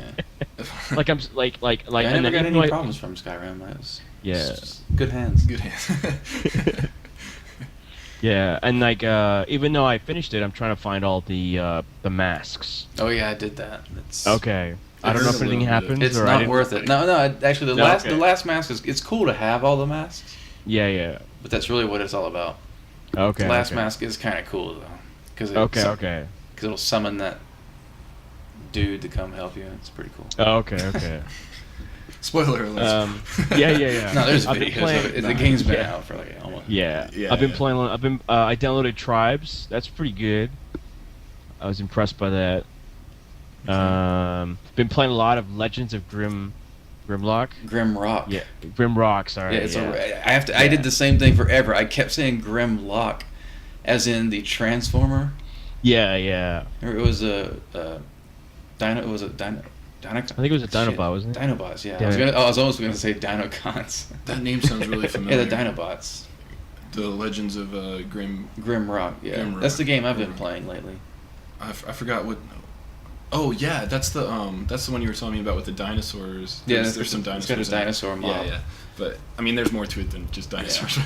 Like I'm s- like I and never then got even any though problems from Skyrim. That was Yeah. just good hands. Good hands. Yeah, and even though I finished it, I'm trying to find all the masks. Oh yeah, I did that. It's Okay. I don't heard know a if anything little bit. happens. It's or I not didn't- worth it. No. Actually, No, okay. the last mask it's cool to have all the masks, Yeah. but that's really what it's all about. Okay. The last okay. mask is kind of cool though, because Okay. it'll summon that dude to come help you. It's pretty cool. Okay. Spoiler alert. Yeah. No, there's I've been videos playing- of it. The game's been yeah. out for like almost. Yeah. Yeah, I've been yeah. playing. I downloaded Tribes. That's pretty good. I was impressed by that. Been playing a lot of Legends of Grimlock. Grim Rock. Yeah, Grimrock. Sorry. Yeah, it's yeah. I have to. I did the same thing forever. I kept saying Grim Lock, as in the Transformer. Yeah. Or it was a Dino. It was a Dino. I think it was a Dinobot, wasn't it? Dinobots. Yeah. Yeah. I was almost gonna say Dinocons. That name sounds really familiar. Yeah, the Dinobots. The Legends of Grim. Grim Rock. Yeah. Grim Rock. That's the game I've been Grim Rock. playing lately. I forgot what. Oh yeah, that's the one you were telling me about with the dinosaurs. Yeah, there's some dinosaurs. It's got a in it. dinosaur mob. Yeah. But I mean, there's more to it than just dinosaurs.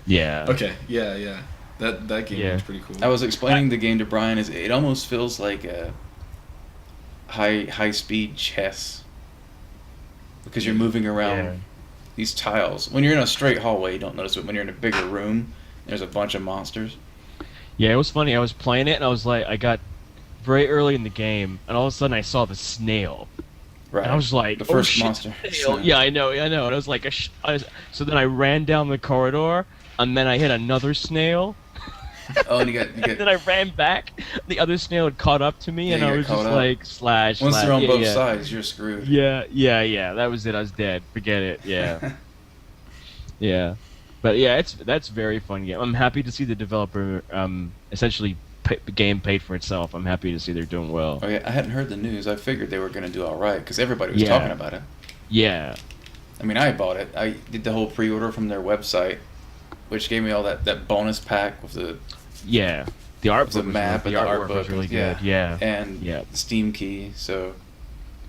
Yeah. Okay. Yeah. That game Yeah. was pretty cool. I was explaining the game to Brian. It almost feels like a high speed chess because you're moving around Yeah. these tiles. When you're in a straight hallway, you don't notice it. When you're in a bigger room, there's a bunch of monsters. Yeah, it was funny. I was playing it, and I got very early in the game, and all of a sudden I saw the snail. Right. And I was like, the first oh, shit, monster. snail. Yeah, I know. And I was like, so then I ran down the corridor, and then I hit another snail. Oh, and you And get then I ran back. The other snail had caught up to me, Yeah, and you I got was just caught up. like, slash. once they're on yeah, both yeah. sides, you're screwed. Yeah. That was it. I was dead. Forget it. Yeah. Yeah. But yeah, that's very fun game. I'm happy to see the developer essentially the game paid for itself. I'm happy to see they're doing well. Oh yeah, I hadn't heard the news. I figured they were going to do all right because everybody was Yeah. talking about it. Yeah. I mean, I bought it. I did the whole pre-order from their website, which gave me all that bonus pack with the Yeah. The art the book was map really, and the the artwork art was book really yeah. good. Yeah. and Yep. the Steam key. So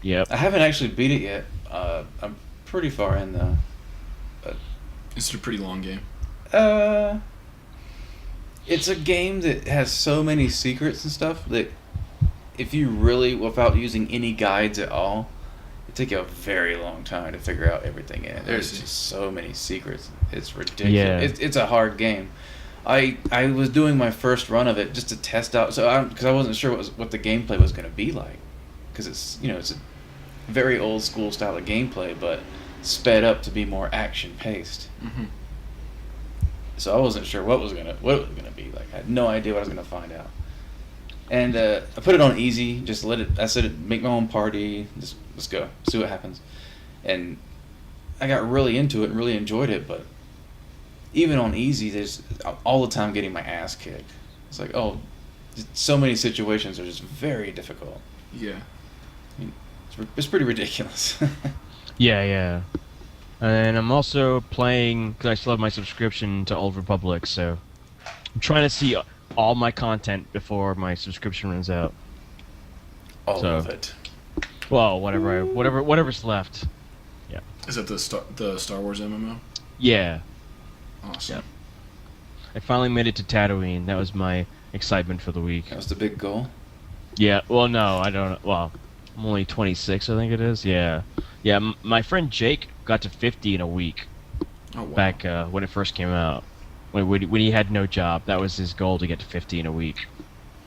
Yep. I haven't actually beat it yet. I'm pretty far in though. It's a pretty long game. It's a game that has so many secrets and stuff that if you really, without using any guides at all, it take you a very long time to figure out everything in it. There's just so many secrets. It's ridiculous. Yeah. It's a hard game. I was doing my first run of it just to test out, because I wasn't sure what the gameplay was going to be like, because it's it's a very old school style of gameplay, but sped up to be more action paced. Mm-hmm. So I wasn't sure what it was gonna be like. I had no idea what I was gonna find out. And I put it on easy, just I said make my own party, just let's go, see what happens. And I got really into it and really enjoyed it, but even on easy, there's all the time getting my ass kicked. It's like, so many situations are just very difficult. Yeah. I mean, it's pretty ridiculous. Yeah. And I'm also playing, because I still have my subscription to Old Republic, so I'm trying to see all my content before my subscription runs out. All of it. Well, whatever's left. Yeah. Is that the Star Wars MMO? Yeah. Awesome. Yep. I finally made it to Tatooine. That was my excitement for the week. That was the big goal. Yeah. Well, no, I don't. Well, I'm only 26, I think it is. Yeah. Yeah. My friend Jake got to 50 in a week. Oh, wow. Back when it first came out. When he had no job, that was his goal, to get to 50 in a week.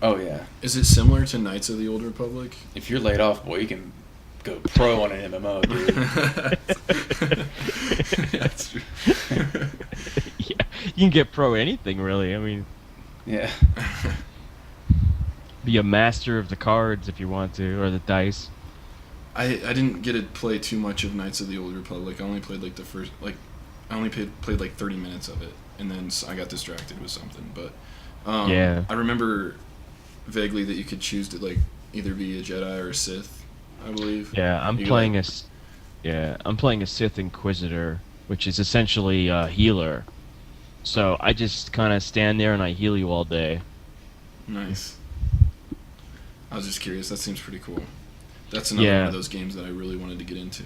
Oh yeah. Is it similar to Knights of the Old Republic? If you're laid off, boy, you can go pro on an MMO, dude. That's true. Yeah, you can get pro at anything, really. I mean, Yeah. be a master of the cards if you want to, or the dice. I didn't get to play too much of Knights of the Old Republic. I only played like I only played like 30 minutes of it, and then I got distracted with something. But Yeah. I remember vaguely that you could choose to like either be a Jedi or a Sith, I believe. Yeah, I'm playing a Sith Inquisitor, which is essentially a healer. So I just kind of stand there and I heal you all day. Nice. I was just curious. That seems pretty cool. That's another one of those games that I really wanted to get into,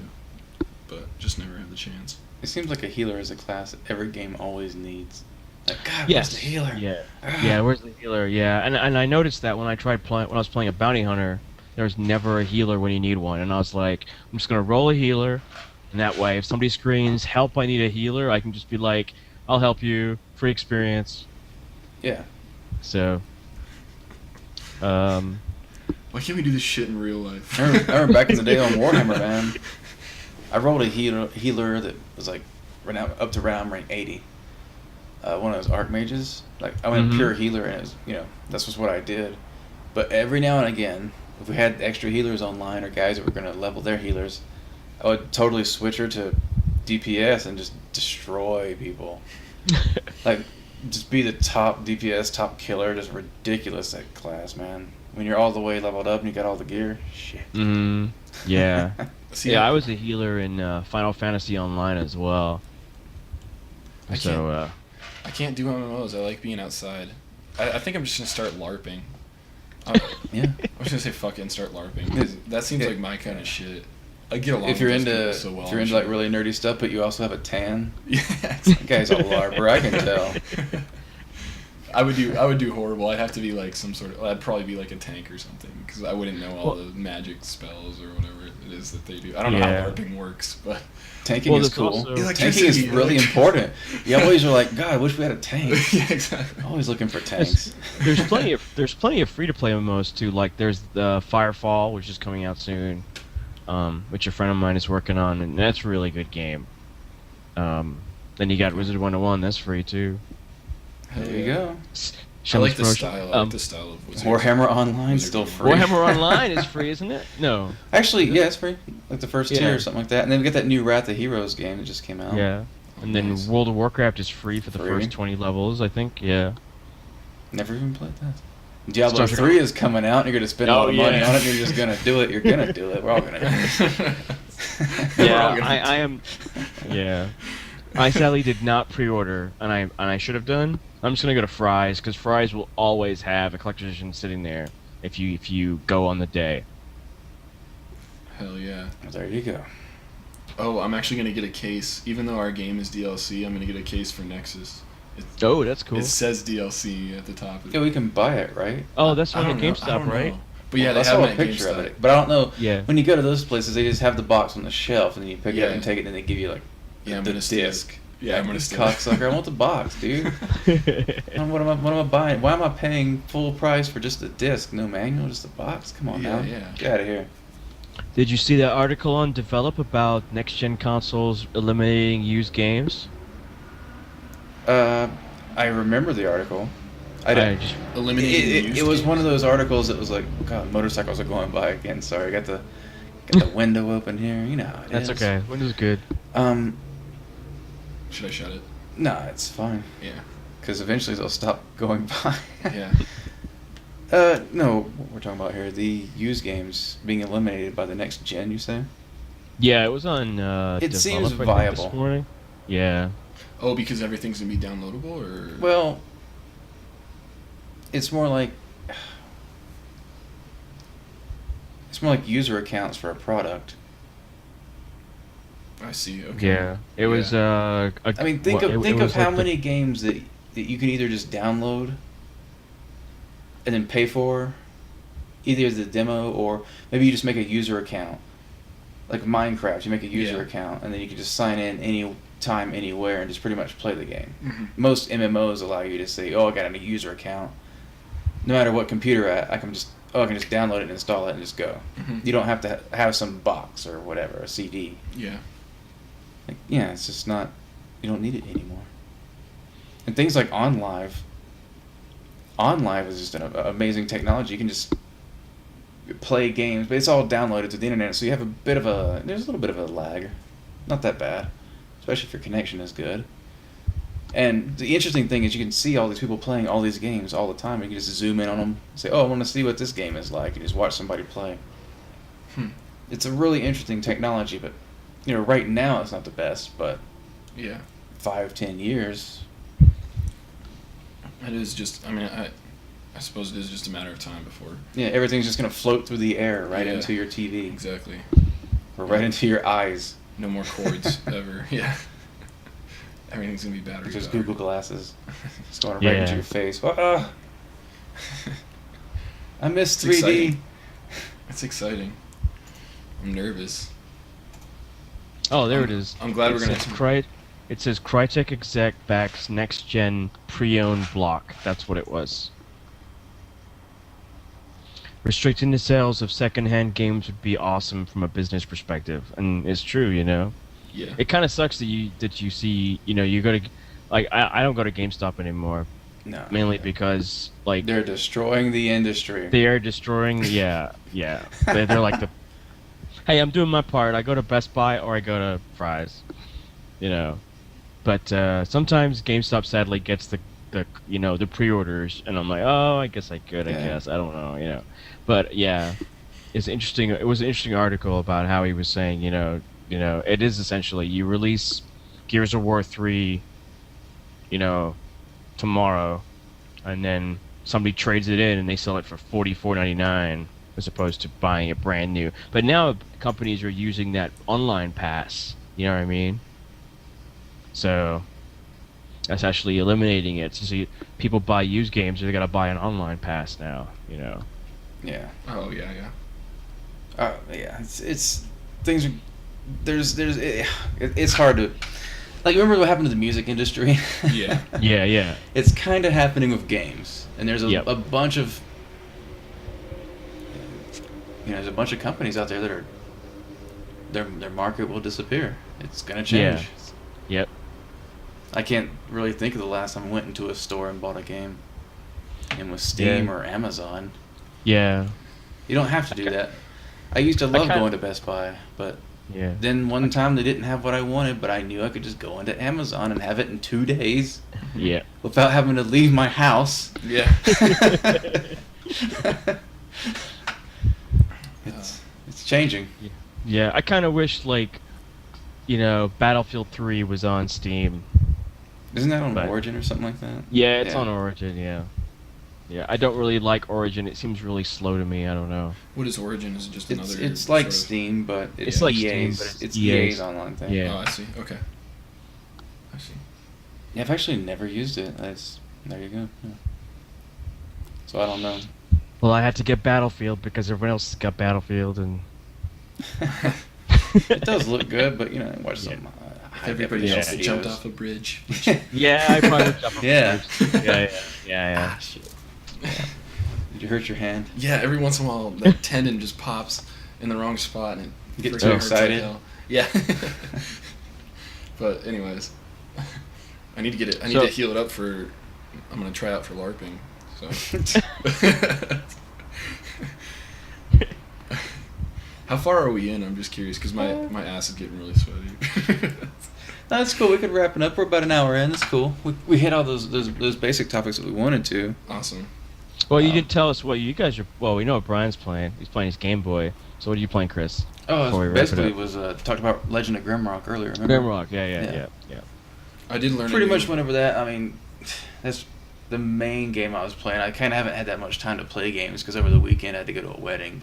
but just never had the chance. It seems like a healer is a class that every game always needs. Like, God, Yes. where's the healer? Yeah. Yeah, where's the healer? Yeah, and I noticed that when I was playing a bounty hunter, there was never a healer when you need one, and I was like, I'm just gonna roll a healer, and that way, if somebody screams, "Help! I need a healer," I can just be like, "I'll help you, free experience." Yeah. So, Why can't we do this shit in real life? I remember back in the day on Warhammer, man. I rolled a healer that was like up to round rank 80. One of those archmages. Like I went pure healer, and it was, that's just what I did. But every now and again, if we had extra healers online or guys that were gonna level their healers, I would totally switch her to DPS and just destroy people. Like just be the top DPS, top killer. Just ridiculous, that class, man. When you're all the way leveled up and you got all the gear, shit. Yeah. See, Yeah, I was a healer in Final Fantasy Online as well. I I can't do MMOs. I like being outside. I think I'm just gonna start LARPing. Yeah. I was gonna say fuck it and start LARPing. That seems like my kind of shit. I get along If you're with those into people so well. if you're into like really nerdy stuff, but you also have a tan, Yeah. that guy's a larper. I can tell. I would do horrible. I'd have to be like some sort of. I'd probably be like a tank or something because I wouldn't know all the magic spells or whatever it is that they do. I don't know how LARPing works, but tanking is cool. Tanking is really important. You always are like, God, I wish we had a tank. Yeah, exactly. Always looking for tanks. There's plenty of free to play MMOs too. Like there's the Firefall, which is coming out soon, which a friend of mine is working on, and that's a really good game. Then you got Wizard 101, that's free too. There you go. I like the style. I like the style of Wizard. Warhammer Online still free. Warhammer Online is free, isn't it? No. Actually, yeah, it's free. Like the first tier or something like that. And then we got that new Wrath of Heroes game that just came out. Yeah. And then Nice. World of Warcraft is free for the first 20 levels, I think. Yeah. Never even played that. Diablo Starship- 3 is coming out, and you're going to spend a lot of money yeah. on it, and you're just going to do it. You're going to do it. We're all going to do it. Yeah, I am. Yeah. I sadly did not pre-order, and I should have done. I'm just gonna go to Fry's because Fry's will always have a collector's edition sitting there if you go on the day. Hell yeah. There you go. Oh, I'm actually gonna get a case. Even though our game is DLC, I'm gonna get a case for Nexus. Oh, that's cool. It says DLC at the top. Yeah, we can buy it, right? Oh, that's I from don't know. I GameStop, don't right? know. But yeah, Well, they I have saw them a at picture of GameStop. it, but I don't know. Yeah. When you go to those places, they just have the box on the shelf, and then you pick it up Yeah. and take it, and they give you like Yeah, I'm the gonna steal it. disc. Yeah, I'm gonna You steal it. cocksucker! I want the box, dude. What am I buying? Why am I paying full price for just the disc? No manual, just the box? Come on Yeah, now. yeah. Get out of here. Did you see that article on Develop about next-gen consoles eliminating used games? I remember the article. I I didn't. just- Eliminating It was one of those articles that was like, God, motorcycles are going by again. Sorry, got the window open here. You know how it That's is. okay. Window's good. Should I shut it? No, it's fine. Yeah. Because eventually they'll stop going by. Yeah. No, what we're talking about here, the used games being eliminated by the next gen, you say? Yeah, it was on. It Develop, seems I think, viable. This morning. Yeah. Oh, because everything's gonna be downloadable, or Well, it's more like user accounts for a product. I see. Okay. Yeah. It was. I mean, think what- of it was how like the- many games that you can either just download and then pay for, either the demo or maybe you just make a user account. Like Minecraft, you make a user Yeah. account and then you can just sign in any time, anywhere, and just pretty much play the game. Mhm. Most MMOs allow you to say, "Oh, I got a user account." No matter what computer I can just download it and install it and just go. Mhm. You don't have to have some box or whatever, a CD. Yeah. Like, yeah, it's just not. You don't need it anymore. And things like OnLive. OnLive is just an amazing technology. You can just play games, but it's all downloaded to the internet, so you have there's a little bit of a lag. Not that bad, especially if your connection is good. And the interesting thing is you can see all these people playing all these games all the time. You can just zoom in on them and say, "Oh, I want to see what this game is like," and just watch somebody play. Hmm. It's a really interesting technology, but right now it's not the best, but Yeah. 5-10 years. It is just. I mean, I suppose it is just a matter of time before. Yeah, everything's just gonna float through the air right Yeah. into your TV Exactly. or right into your eyes. No more cords ever. Yeah. Everything's gonna be battery Just powered. Google Glasses. It's going right Yeah. into your face. I miss It's 3D. exciting. It's exciting. I'm nervous. Oh, there it is. I'm glad it we're gonna- says It says Crytek exec backs next gen pre-owned block. That's what it was. Restricting the sales of secondhand games would be awesome from a business perspective, and it's true. Yeah. It kind of sucks that you see you go to I don't go to GameStop anymore, No. mainly because like They're destroying the industry. they are destroying. Yeah. They're like the. Hey, I'm doing my part. I go to Best Buy or I go to Fry's, But sometimes GameStop sadly gets the pre-orders, and I'm like, oh, I guess I could. I Yeah. guess I don't know. But yeah, it's interesting. It was an interesting article about how he was saying, it is essentially you release Gears of War 3, tomorrow, and then somebody trades it in and they sell it for $44.99 as opposed to buying it brand new. But now companies are using that online pass. You know what I mean? So that's actually eliminating it. So people buy used games, they gotta buy an online pass now. Yeah. Oh yeah. Yeah. It's things are. It's hard to. Like, remember what happened to the music industry? Yeah. Yeah. It's kind of happening with games, and there's Yep. a bunch of. There's a bunch of companies out there that are. Their market will disappear. It's gonna change. Yeah. Yep. I can't really think of the last time I went into a store and bought a game. And with Steam Yeah. or Amazon. Yeah. You don't have to do that. I used to love kinda- going to Best Buy, but Yeah. then one time they didn't have what I wanted, but I knew I could just go into Amazon and have it in 2 days Yeah. without having to leave my house. Yeah. It's changing. Yeah. I kind of wish Battlefield 3 was on Steam. Isn't that on But- Origin or something like that? Yeah, it's on Origin. Yeah. Yeah. I don't really like Origin. It seems really slow to me. I don't know. What is Origin? Is it just another? It's like sort of- Steam, but It's like EA's. Steam, but it's it's EA's. EA's online thing. Yeah. Oh, I see. Okay. I see. Yeah, I've actually never used it. There you go. Yeah. So I don't know. Well, I had to get Battlefield because everyone else has got Battlefield, and It does look good, but watch some high Everybody definition else videos. jumped off a bridge. yeah, I probably would jump off Yeah. the bridge. Yeah. Ah, shit. Did you hurt your hand? Yeah, every once in a while that tendon just pops in the wrong spot and You get freaking too hurts like excited? hell. Yeah. But anyways, I need to get it. I need So- to heal it up for. I'm gonna try out for LARPing. So. How far are we in? I'm just curious because my ass is getting really sweaty. No, that's cool. We could wrap it up. We're about an hour in. That's cool. We hit all those basic topics that we wanted to. Awesome. Well, you didn't tell us what you guys are. Well, we know what Brian's playing. He's playing his Game Boy. So what are you playing, Chris? Before we wrap it Basically up? was talked about Legend of Grimrock earlier. Remember? Grimrock. Yeah. I did learn. Pretty much whenever that. I mean, that's the main game I was playing. I kind of haven't had that much time to play games because over the weekend I had to go to a wedding,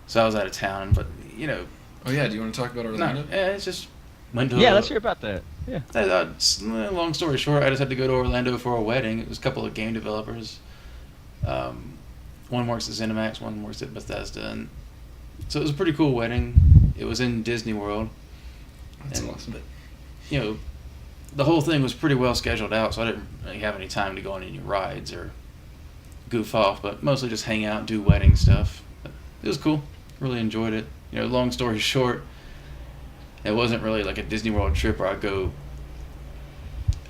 so I was out of town. But Oh yeah. Do you want to talk about Orlando? it's just went to. Yeah, let's hear about that. Yeah. Long story short, I just had to go to Orlando for a wedding. It was a couple of game developers. One works at ZeniMax, one works at Bethesda, and so it was a pretty cool wedding. It was in Disney World. That's awesome. But, the whole thing was pretty well scheduled out, so I didn't really have any time to go on any rides or goof off, but mostly just hang out, do wedding stuff. But it was cool. Really enjoyed it. Long story short, it wasn't really like a Disney World trip where I go,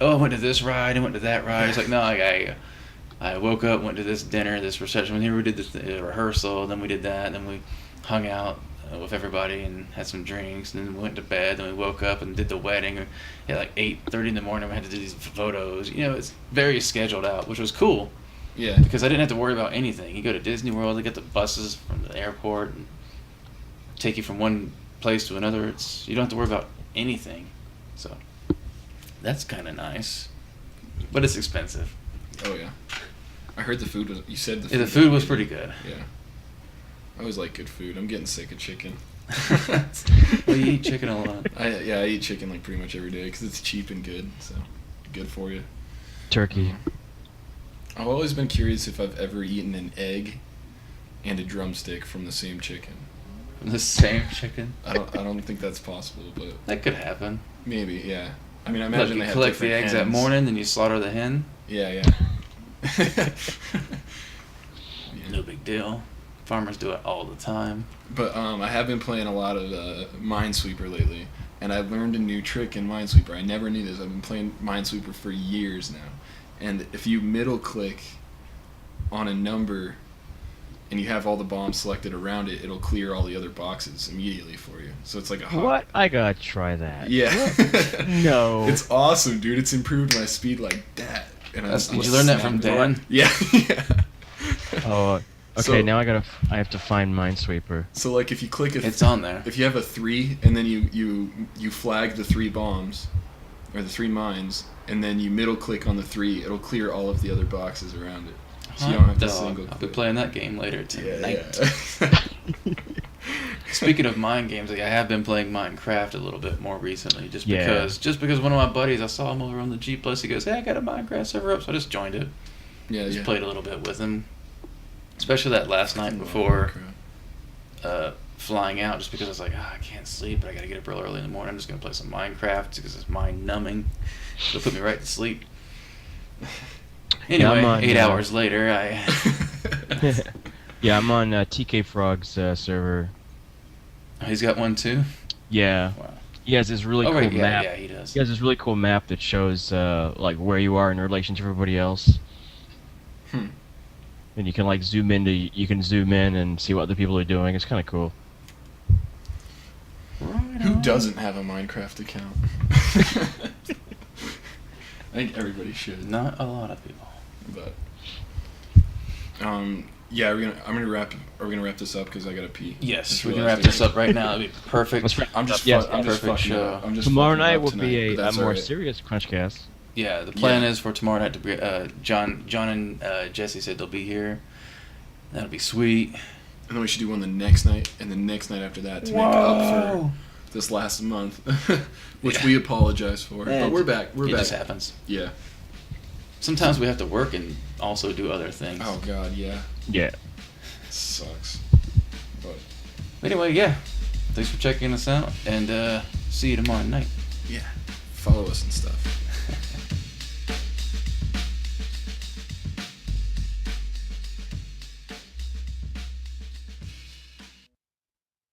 oh, I went to this ride, I went to that ride. It's like, no, I woke up, went to this dinner, this reception. Here we did the rehearsal, then we did that, then we hung out with everybody and had some drinks, and then we went to bed, then we woke up and did the wedding. Yeah, like 8:30 in the morning, we had to do these photos. It's very scheduled out, which was cool Yeah. because I didn't have to worry about anything. You go to Disney World, they get the buses from the airport and take you from one place to another. You don't have to worry about anything, so that's kind of nice, but it's expensive. Oh yeah. I heard the food was. You said the food. Yeah, the food was pretty good. Yeah. I always like good food. I'm getting sick of chicken. Well, you eat chicken a lot. I eat chicken like pretty much every day because it's cheap and good. So good for you. Turkey. I've always been curious if I've ever eaten an egg and a drumstick from the same chicken. The same chicken? I don't think that's possible, but That could happen. maybe. Yeah. I mean, I Look, imagine you they have collect the different eggs that hens. morning, then you slaughter the hen. Yeah. Yeah. No big deal. Farmers do it all the time. But I have been playing a lot of Minesweeper lately, and I've learned a new trick in Minesweeper. I never knew this. I've been playing Minesweeper for years now, and if you middle click on a number and you have all the bombs selected around it, it'll clear all the other boxes immediately for you. So it's like a hot. What? I gotta try that. Yeah. No. It's awesome, dude. It's improved my speed like that. And Did you learn that from Dan? Yeah. Yeah. Oh. Okay, So- now I have to find Minesweeper. So like if you click It's on there. if you have a 3 and then you flag the 3 bombs or the 3 mines and then you middle click on the 3, it'll clear all of the other boxes around it. So you don't have to Dog. single I'll be click. playing that game later tonight. Yeah. Speaking of mine games, I have been playing Minecraft a little bit more recently, just Yeah. because one of my buddies, I saw him over on the G Plus. He goes, "Hey, I got a Minecraft server up," so I just joined it. Yeah. Just played a little bit with him, especially that last night before flying out, just because I was like, I can't sleep, but I gotta get up real early in the morning. I'm just gonna play some Minecraft because it's mind numbing. It'll put me right to sleep. Anyway, I'm on, 8 hours later, Yeah, I'm on TK Frog's server. he's got one too. Yeah. Wow. He has this really Oh cool right, map. yeah, he does. He has this really cool map that shows like where you are in relation to everybody else. Hmm. And you can like zoom in and see what other people are doing. It's kind of cool. Right Who on. doesn't have a Minecraft account? I think everybody should. Not a lot of people. But yeah, are we gonna wrap this up because I gotta pee. Yes, Just we can realized wrap this it. up right now. It'd be perfect. Let's wrap I'm just Yes, I'm just perfect fucking show. up. I'm just Tomorrow fucking night up will tonight, be but a that's more alright. serious CrunchCast. Yeah, the plan Yeah. is for tomorrow night to be. John and Jesse said they'll be here. That'll be sweet. And then we should do one the next night and the next night after that to make up this last month, which we apologize for. But we're back. We're it back. just happens. Yeah. Sometimes we have to work and also do other things. Oh God, yeah. Yeah. Sucks. But Anyway, yeah. Thanks for checking us out, and see you tomorrow night. yeah, follow us and stuff.